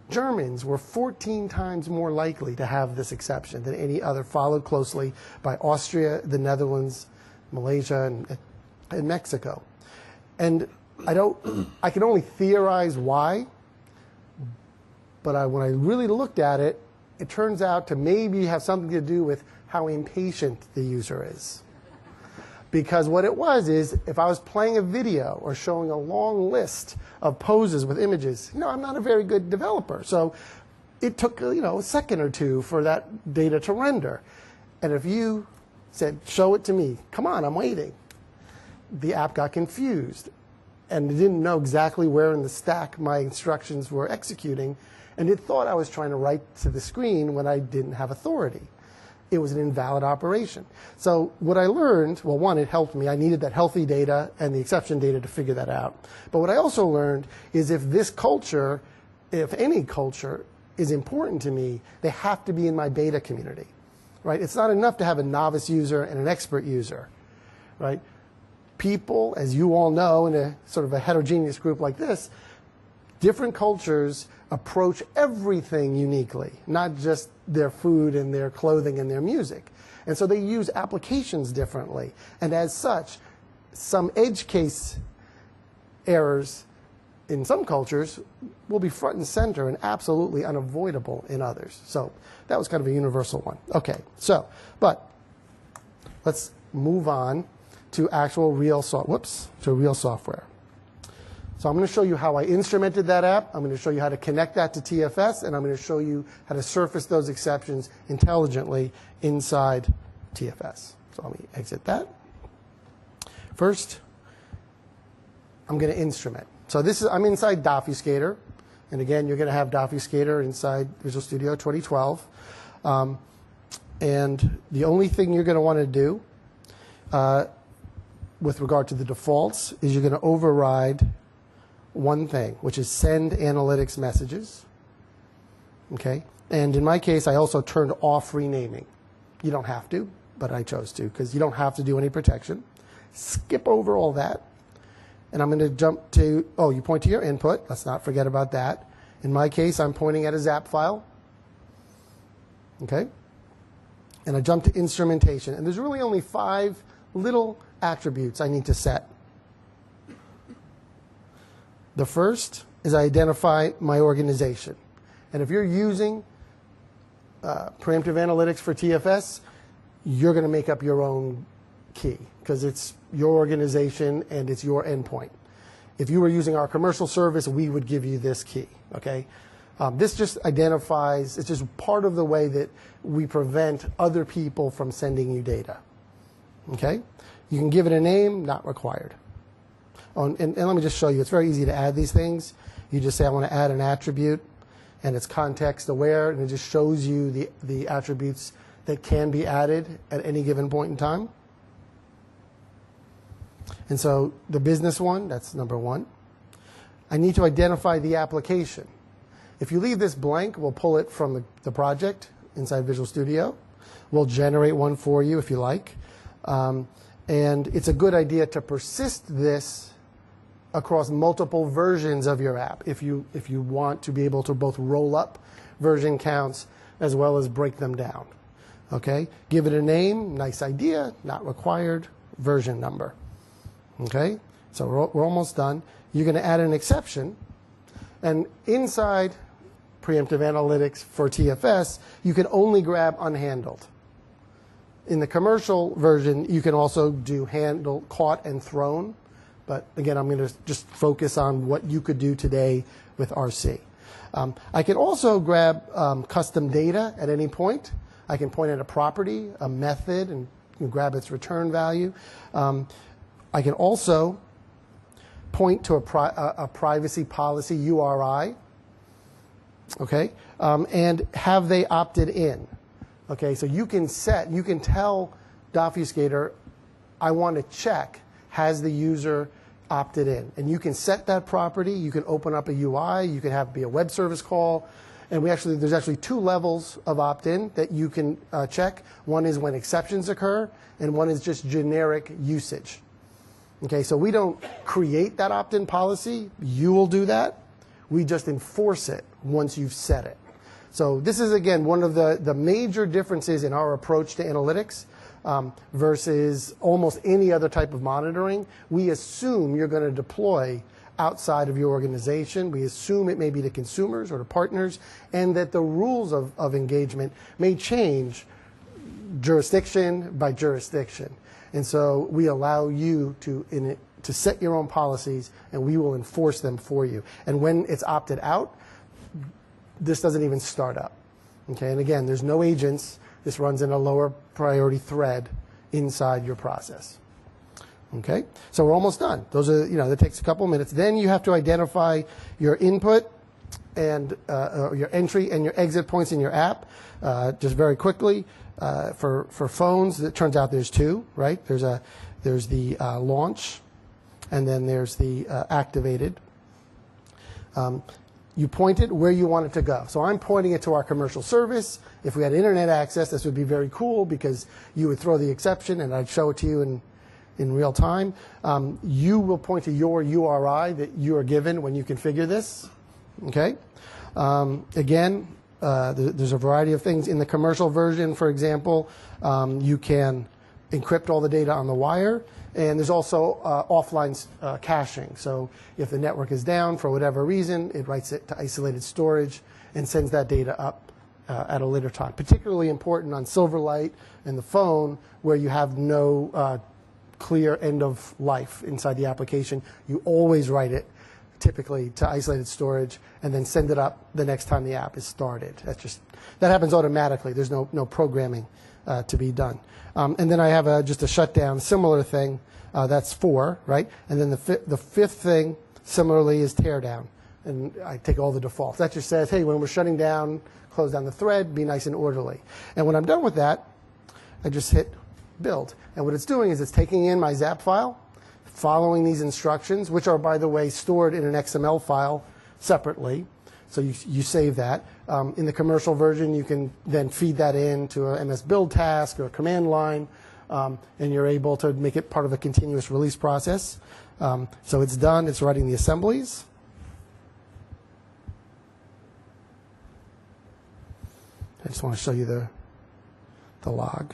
Germans were 14 times more likely to have this exception than any other, followed closely by Austria, the Netherlands, Malaysia, and Mexico. And I can only theorize why, but when I really looked at it, it turns out to maybe have something to do with how impatient the user is. Because what it was is, if I was playing a video or showing a long list of poses with images, I'm not a very good developer. So it took a second or two for that data to render. And if you said, show it to me, come on, I'm waiting, the app got confused. And it didn't know exactly where in the stack my instructions were executing. And it thought I was trying to write to the screen when I didn't have authority. It was an invalid operation. So what I learned, well, one, it helped me. I needed that healthy data and the exception data to figure that out. But what I also learned is if this culture, if any culture is important to me, they have to be in my beta community, right? It's not enough to have a novice user and an expert user, right? People, as you all know, in a sort of a heterogeneous group like this, different cultures approach everything uniquely, not just their food and their clothing and their music. And so they use applications differently. And as such, some edge case errors in some cultures will be front and center and absolutely unavoidable in others. So that was kind of a universal one. Okay, but let's move on to actual real software. So I'm going to show you how I instrumented that app. I'm going to show you how to connect that to TFS, and I'm going to show you how to surface those exceptions intelligently inside TFS. So let me exit that. First, I'm going to instrument. So I'm inside Dofuscator, and again, you're going to have Dofuscator inside Visual Studio 2012. And the only thing you're going to want to do with regard to the defaults is you're going to override one thing, which is send analytics messages. Okay? And in my case, I also turned off renaming. You don't have to, but I chose to because you don't have to do any protection. Skip over all that. And I'm going to jump to, you point to your input. Let's not forget about that. In my case, I'm pointing at a ZAP file. Okay? And I jump to instrumentation. And there's really only 5 little attributes I need to set. The first is I identify my organization. And if you're using preemptive analytics for TFS, you're going to make up your own key because it's your organization and it's your endpoint. If you were using our commercial service, we would give you this key. Okay? This just identifies, it's just part of the way that we prevent other people from sending you data. Okay? You can give it a name, not required. And let me just show you. It's very easy to add these things. You just say, I want to add an attribute, and it's context aware, and it just shows you the attributes that can be added at any given point in time. And so the business one, that's number 1. I need to identify the application. If you leave this blank, we'll pull it from the project inside Visual Studio. We'll generate one for you if you like. And it's a good idea to persist this across multiple versions of your app if you want to be able to both roll up version counts as well as break them down. Okay? Give it a name, nice idea, not required, version number. Okay? So we're almost done. You're going to add an exception, and inside preemptive analytics for TFS, you can only grab unhandled. In the commercial version, you can also do handle, caught, and thrown. But again, I'm going to just focus on what you could do today with RC. I can also grab custom data at any point. I can point at a property, a method, and grab its return value. I can also point to a privacy policy URI, okay, and have they opted in. Okay, so you can tell Dofuscator, I want to check, has the user opted in. And you can set that property. You can open up a UI. You can have it be a web service call. And there's actually 2 levels of opt-in that you can check. One is when exceptions occur, and one is just generic usage. Okay, so we don't create that opt-in policy. You will do that. We just enforce it once you've set it. So this is, again, one of the major differences in our approach to analytics versus almost any other type of monitoring. We assume you're going to deploy outside of your organization. We assume it may be to consumers or to partners, and that the rules of engagement may change jurisdiction by jurisdiction. And so we allow you to set your own policies, and we will enforce them for you. And when it's opted out, this doesn't even start up. Okay, and again, there's no agents. This runs in a lower priority thread inside your process. Okay, so we're almost done. Those are, that takes a couple minutes. Then you have to identify your input and your entry and your exit points in your app. Just very quickly, for phones, it turns out there's 2, right? There's the launch, and then there's the activated. You point it where you want it to go. So I'm pointing it to our commercial service. If we had internet access, this would be very cool because you would throw the exception and I'd show it to you in real time. You will point to your URI that you are given when you configure this. Okay. Again, there's a variety of things. In the commercial version, for example, you can encrypt all the data on the wire. And there's also offline caching. So if the network is down for whatever reason, it writes it to isolated storage and sends that data up at a later time. Particularly important on Silverlight and the phone, where you have no clear end of life inside the application. You always write it typically to isolated storage and then send it up the next time the app is started. That happens automatically. There's no programming to be done. And then I have just a shutdown, similar thing. That's 4, right? And then the 5th thing, similarly, is teardown. And I take all the defaults. That just says, hey, when we're shutting down, close down the thread, be nice and orderly. And when I'm done with that, I just hit build. And what it's doing is it's taking in my ZAP file, following these instructions, which are, by the way, stored in an XML file separately. So you save that. In the commercial version, you can then feed that into a MS build task or a command line, and you're able to make it part of a continuous release process. So it's done. It's writing the assemblies. I just want to show you the log.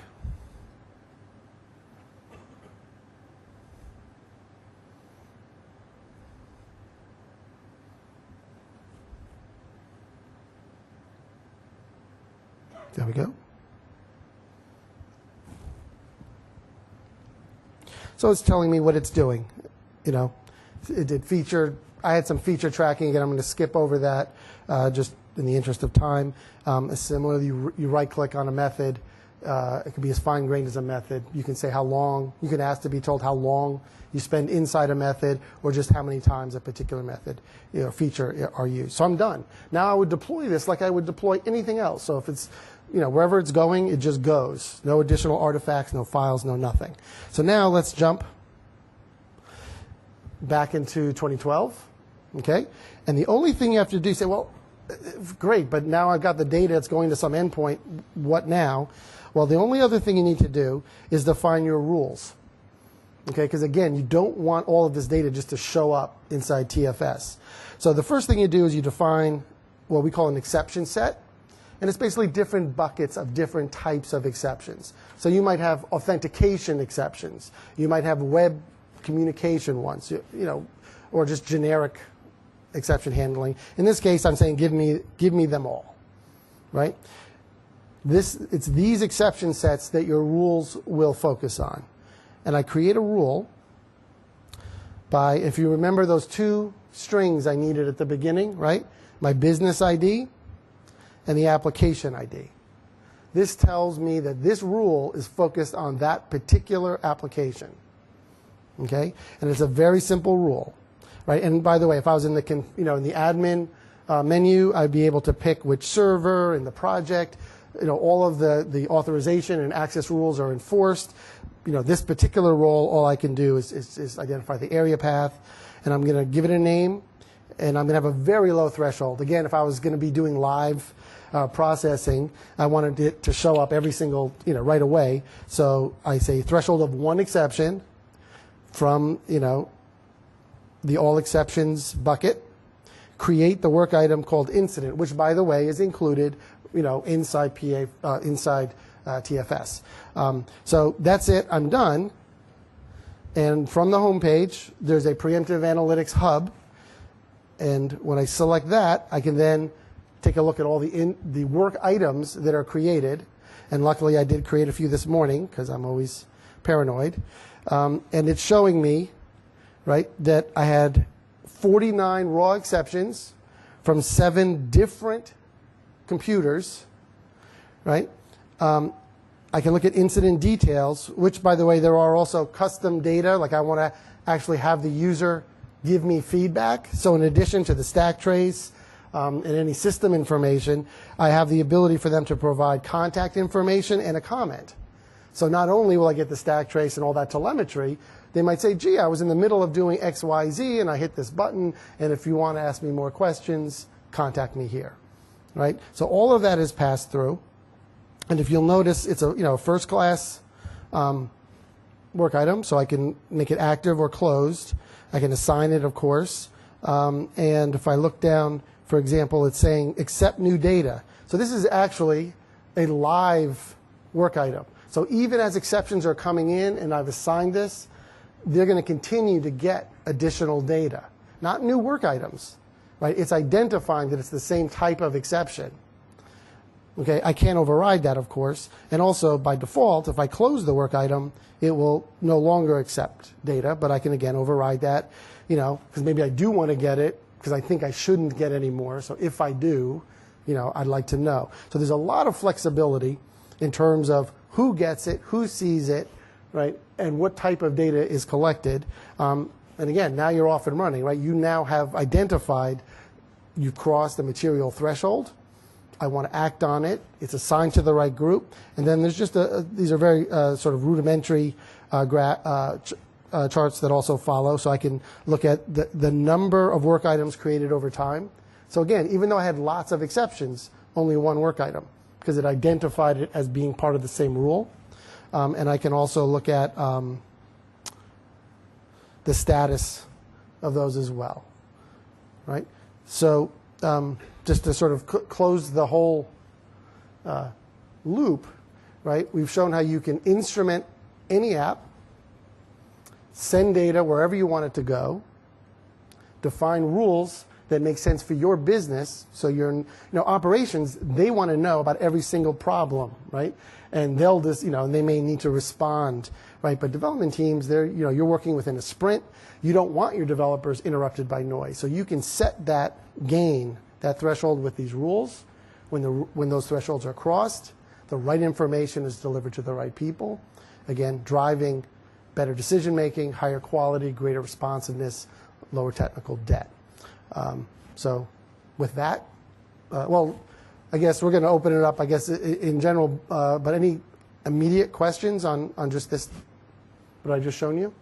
There we go. So it's telling me what it's doing. It did feature. I had some feature tracking. Again, I'm going to skip over that just in the interest of time. Similarly, you right-click on a method. It can be as fine-grained as a method. You can say how long. You can ask to be told how long you spend inside a method, or just how many times a particular method, feature are used. So I'm done. Now I would deploy this like I would deploy anything else. So if it's wherever it's going, it just goes. No additional artifacts, no files, no nothing. So now let's jump back into 2012, okay? And the only thing you have to do is say, well, great, but now I've got the data, it's going to some endpoint, what now? Well, the only other thing you need to do is define your rules, okay? Because again, you don't want all of this data just to show up inside TFS. So the first thing you do is you define what we call an exception set. And it's basically different buckets of different types of exceptions. So you might have authentication exceptions. You might have web communication ones, or just generic exception handling. In this case, I'm saying give me them all, right? It's these exception sets that your rules will focus on. And I create a rule by, if you remember those 2 strings I needed at the beginning, right? My business ID and the application ID. This tells me that this rule is focused on that particular application. Okay? And it's a very simple rule, right? And by the way, if I was in the in the admin menu, I'd be able to pick which server in the project. all of the authorization and access rules are enforced. This particular role, all I can do is identify the area path, and I'm going to give it a name, and I'm going to have a very low threshold. Again, if I was going to be doing live processing, I wanted it to show up every single, right away. So I say threshold of 1 exception from, the all exceptions bucket. Create the work item called incident, which, by the way, is included, inside TFS. So that's it. I'm done. And from the home page, there's a preemptive analytics hub. And when I select that, I can then take a look at all the work items that are created. And luckily, I did create a few this morning because I'm always paranoid. And it's showing me, right, that I had 49 raw exceptions from 7 different computers, right? I can look at incident details, which, by the way, there are also custom data. Like I want to actually have the user give me feedback. So in addition to the stack trace and any system information, I have the ability for them to provide contact information and a comment. So not only will I get the stack trace and all that telemetry, they might say, gee, I was in the middle of doing X, Y, Z, and I hit this button, and if you want to ask me more questions, contact me here, right? So all of that is passed through. And if you'll notice, it's a first-class work item, so I can make it active or closed. I can assign it, of course. And if I look down, for example, it's saying accept new data. So this is actually a live work item. So even as exceptions are coming in and I've assigned this, they're going to continue to get additional data, not new work items, right? It's identifying that it's the same type of exception. Okay, I can't override that, of course. And also, by default, if I close the work item, it will no longer accept data, but I can, again, override that, because maybe I do want to get it because I think I shouldn't get any more. So if I do, I'd like to know. So there's a lot of flexibility in terms of who gets it, who sees it, right, and what type of data is collected. And again, now you're off and running, right? You now have identified you've crossed the material threshold. I want to act on it. It's assigned to the right group. And then there's just these are very sort of rudimentary charts that also follow. So I can look at the number of work items created over time. So again, even though I had lots of exceptions, only 1 work item because it identified it as being part of the same rule. And I can also look at the status of those as well, right? So just to sort of close the whole loop, right? We've shown how you can instrument any app, send data wherever you want it to go, define rules that make sense for your business. So your operations, they want to know about every single problem, right? And they'll just, and they may need to respond, right? But development teams, you're working within a sprint. You don't want your developers interrupted by noise. So you can set that gain, that threshold with these rules. When those thresholds are crossed, the right information is delivered to the right people. Again, driving better decision making, higher quality, greater responsiveness, lower technical debt. So with that, I guess we're going to open it up, I guess, in general. But any immediate questions on just this, what I just shown you?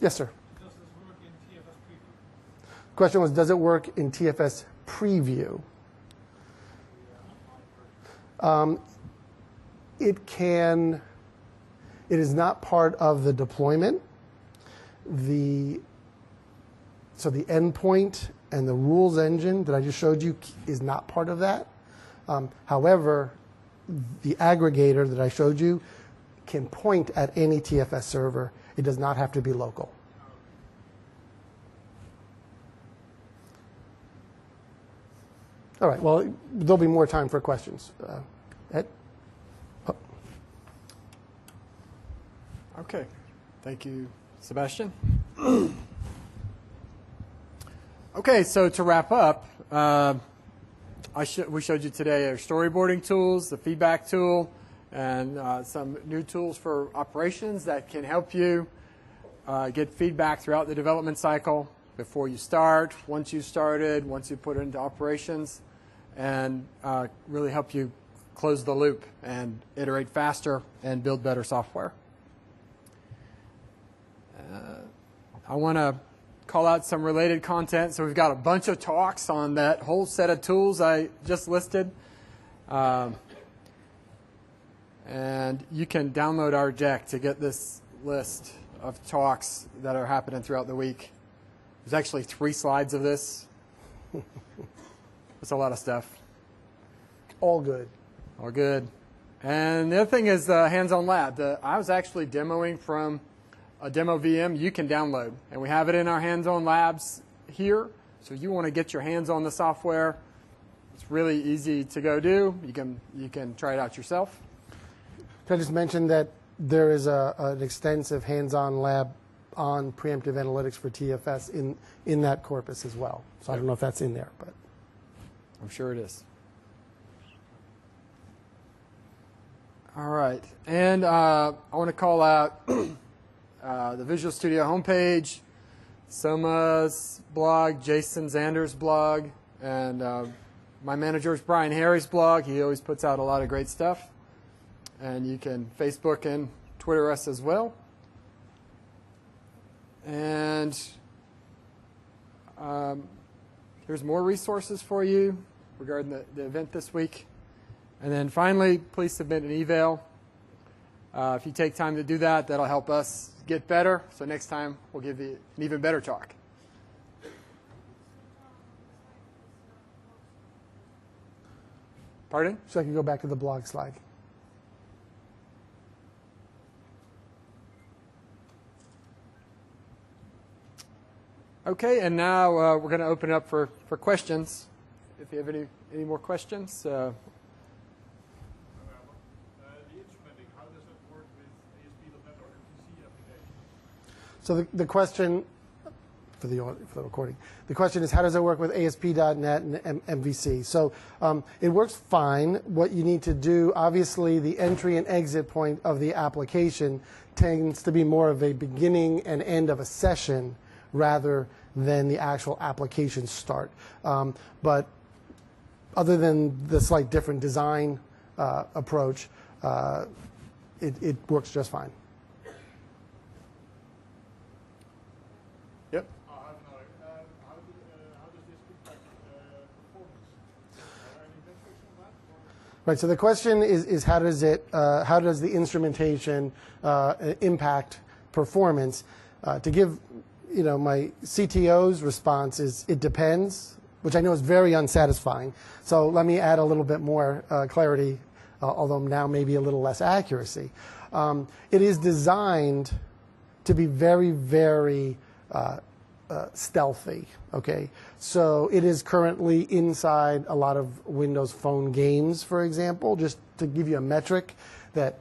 Yes, sir. Does this work in TFS preview? Question was, does it work in TFS preview? It can. It is not part of the deployment. So the endpoint and the rules engine that I just showed you is not part of that. However, the aggregator that I showed you can point at any TFS server. It does not have to be local. All right, well, there'll be more time for questions. Ed? Oh. Okay, thank you, Sebastian. Okay, so to wrap up, we showed you today our storyboarding tools, the feedback tool, and some new tools for operations that can help you get feedback throughout the development cycle, before you start, once you started, once you put it into operations. and really help you close the loop and iterate faster and build better software. I want to call out some related content. So we've got a bunch of talks on that whole set of tools I just listed. And you can download our deck to get this list of talks that are happening throughout the week. There's actually 3 slides of this. It's a lot of stuff. All good. All good. And the other thing is the hands-on lab. I was actually demoing from a demo VM you can download. And we have it in our hands-on labs here. So if you want to get your hands on the software, it's really easy to go do. You can try it out yourself. Can I just mention that there is an extensive hands-on lab on preemptive analytics for TFS in that corpus as well. So I don't know if that's in there, but I'm sure it is. All right. And I want to call out the Visual Studio homepage, Soma's blog, Jason Zander's blog, and my manager's Brian Harry's blog. He always puts out a lot of great stuff. And you can Facebook and Twitter us as well. And here's more resources for you regarding the event this week. And then finally, please submit an eval. If you take time to do that, that'll help us get better. So next time, we'll give you an even better talk. Pardon? so I can go back to the blog slide. Okay, and now we're going to open it up for questions. If you have any more questions. The instrumenting, how does that work with ASP.NET or MVC applications? So the question for the recording, the question is how does it work with ASP.NET and MVC? So it works fine. What you need to do, obviously, the entry and exit point of the application tends to be more of a beginning and end of a session rather than the actual application start. But other than the slight different design approach, it works just fine. Yep. I have another. How does this impact performance? Are there any metrics on that? Right. So the question is how does the instrumentation impact performance? To give my CTO's response is it depends, which I know is very unsatisfying. So let me add a little bit more clarity, although now maybe a little less accuracy. It is designed to be very, very stealthy. Okay, so it is currently inside a lot of Windows Phone games, for example, just to give you a metric that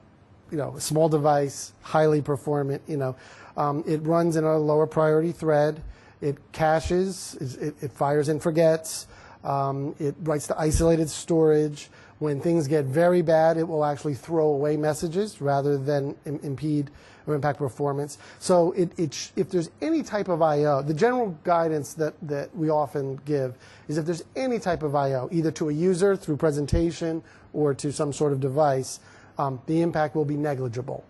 a small device, highly performant. It runs in a lower priority thread. It caches. It fires and forgets. It writes to isolated storage. When things get very bad, it will actually throw away messages rather than impede or impact performance. So if there's any type of I/O, the general guidance that we often give is if there's any type of I/O, either to a user through presentation or to some sort of device, the impact will be negligible.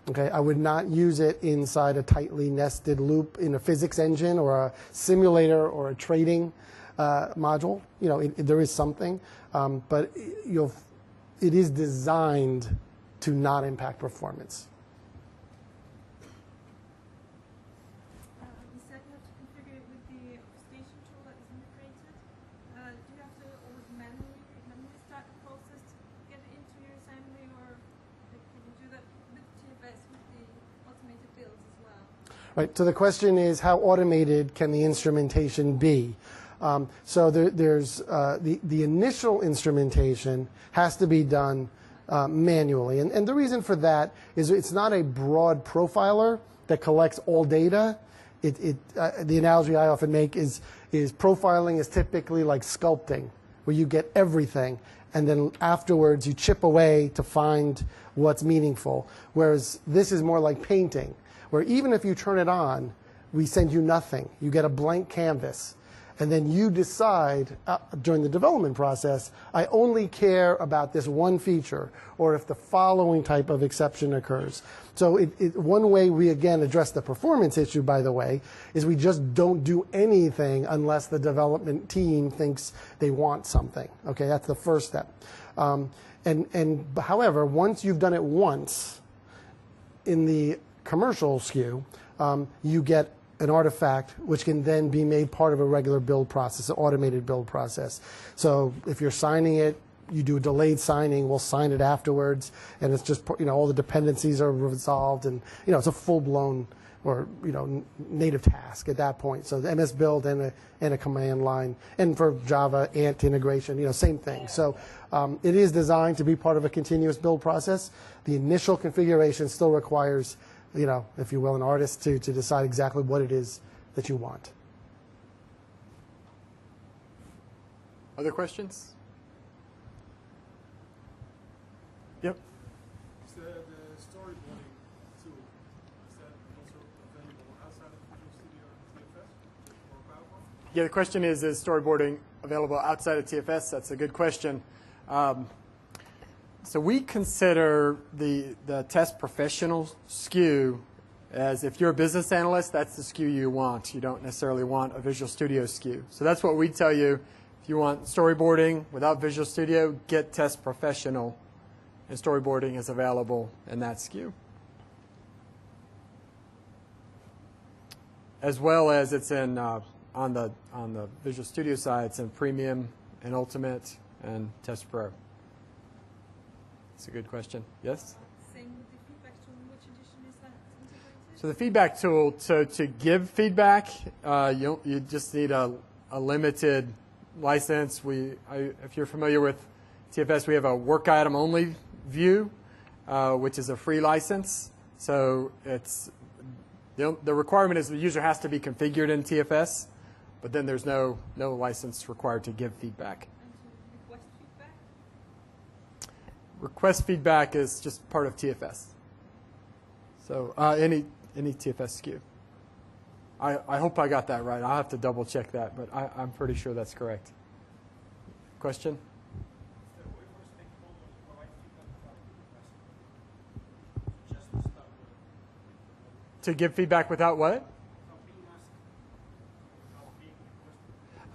Okay, I would not use it inside a tightly nested loop in a physics engine or a simulator or a trading module. There is something, but it is designed to not impact performance. You said you have to configure it with the station tool that is integrated. Do you have to always manually start the process to get it into your assembly, or can you do that with TFS with the automated builds as well? Right. So the question is, how automated can the instrumentation be? So there's the initial instrumentation has to be done manually, and the reason for that is it's not a broad profiler that collects all data. The analogy I often make is profiling is typically like sculpting, where you get everything, and then afterwards you chip away to find what's meaningful. Whereas this is more like painting, where even if you turn it on, we send you nothing. You get a blank canvas. And then you decide during the development process, I only care about this one feature, or if the following type of exception occurs. So one way we, again, address the performance issue, by the way, is we just don't do anything unless the development team thinks they want something. Okay, that's the first step. However, once you've done it once in the commercial SKU, you get an artifact which can then be made part of a regular build process, an automated build process. So if you're signing it, you do a delayed signing, we'll sign it afterwards, and it's just, all the dependencies are resolved, and, it's a full-blown or, native task at that point. So the MS build and a command line. And for Java, Ant integration, same thing. So it is designed to be part of a continuous build process. The initial configuration still requires, if you will, an artist to decide exactly what it is that you want. Other questions? Yep. Is the storyboarding tool, is that also available outside of Visual Studio and TFS or PowerPoint? Yeah, the question is storyboarding available outside of TFS? That's a good question. So we consider the test professional SKU as, if you're a business analyst, that's the SKU you want. You don't necessarily want a Visual Studio SKU. So that's what we tell you. If you want storyboarding without Visual Studio, get test professional, and storyboarding is available in that SKU. As well as it's in on the Visual Studio side, it's in Premium and Ultimate and Test Pro. That's a good question. Yes? Same with the feedback tool. Which edition is that integrated? So the feedback tool, to give feedback, you just need a limited license. If you're familiar with TFS, we have a work item only view, which is a free license. So the requirement is the user has to be configured in TFS, but then there's no license required to give feedback. And to request feedback? Request feedback is just part of TFS. So any TFS SKU. I hope I got that right. I'll have to double check that, but I'm pretty sure that's correct. Question? To give feedback without what?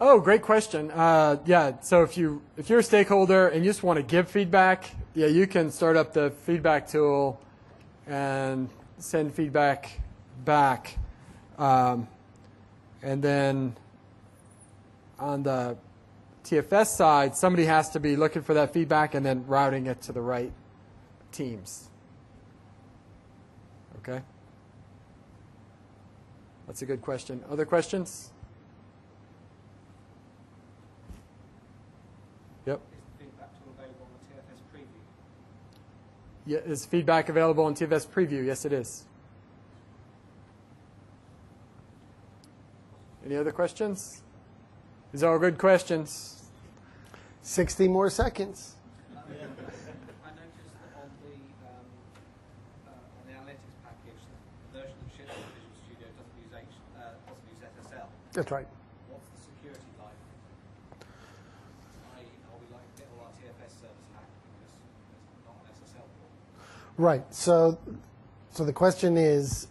Oh, great question. Yeah, so if you're a stakeholder and you just want to give feedback, yeah, you can start up the feedback tool and send feedback back. And then on the TFS side, somebody has to be looking for that feedback and then routing it to the right teams. Okay? That's a good question. Other questions? Yep. Is feedback tool available on the TFS preview? Yeah, is feedback available on TFS preview? Yes, it is. Any other questions? These are all good questions. 60 more seconds. I noticed that on the analytics package, the version that ships with Visual Studio doesn't use SSL. That's right. What's the security like? Are we like to get all our TFS servers hacked because it's not an SSL port? Right. So the question is,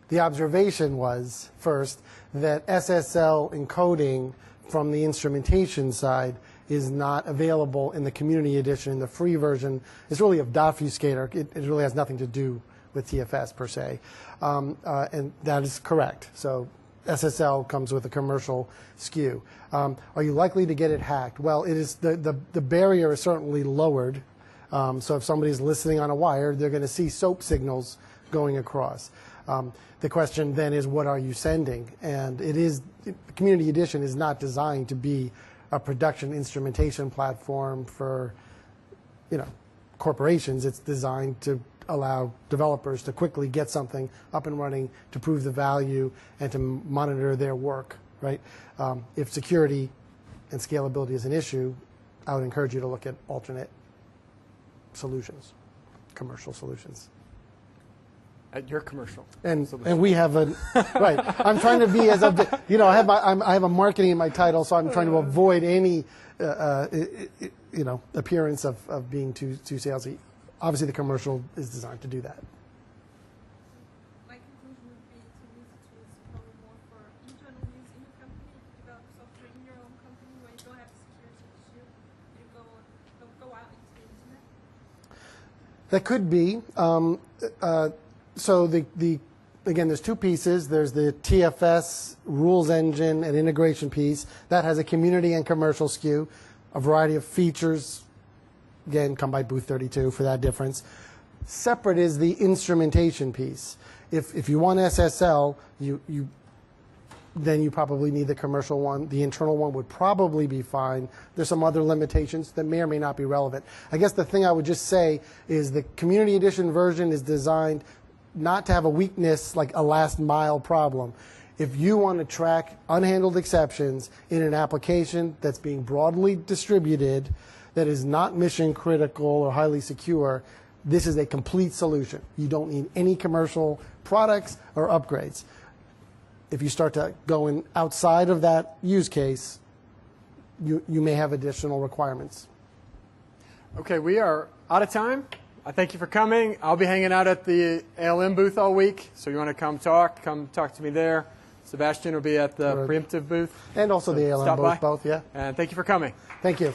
the observation was, first, that SSL encoding from the instrumentation side is not available in the community edition. The free version is really a obfuscator. It really has nothing to do with TFS per se. And that is correct. So SSL comes with a commercial SKU. Are you likely to get it hacked? Well, it is the barrier is certainly lowered. So if somebody's listening on a wire, they're going to see SOAP signals going across. The question then is, what are you sending? And the Community Edition is not designed to be a production instrumentation platform for, corporations. It's designed to allow developers to quickly get something up and running, to prove the value, and to monitor their work, right? If security and scalability is an issue, I would encourage you to look at alternate solutions, commercial solutions. At your commercial. And solution. we have a right. I'm trying to be as I have a marketing in my title, so I'm trying to avoid any appearance of being too salesy. Obviously, the commercial is designed to do that. My conclusion would be to use the tools probably more for internal use in your company. To develop software in your own company where you don't have a security issue. You don't go out into the internet. That could be. So again, there's two pieces. There's the TFS rules engine and integration piece that has a community and commercial SKU, a variety of features. Again, come by booth 32 for that difference. Separate is the instrumentation piece. If you want SSL, then you probably need the commercial one. The internal one would probably be fine. There's some other limitations that may or may not be relevant. I guess the thing I would just say is the community edition version is designed not to have a weakness like a last mile problem. If you want to track unhandled exceptions in an application that's being broadly distributed, that is not mission critical or highly secure, this is a complete solution. You don't need any commercial products or upgrades. If you start to go outside of that use case, you may have additional requirements. Okay, we are out of time. I thank you for coming. I'll be hanging out at the ALM booth all week, so you want to come talk to me there. Sebastian will be at the preemptive booth. And also the ALM stop by. booth, both, yeah. And thank you for coming. Thank you.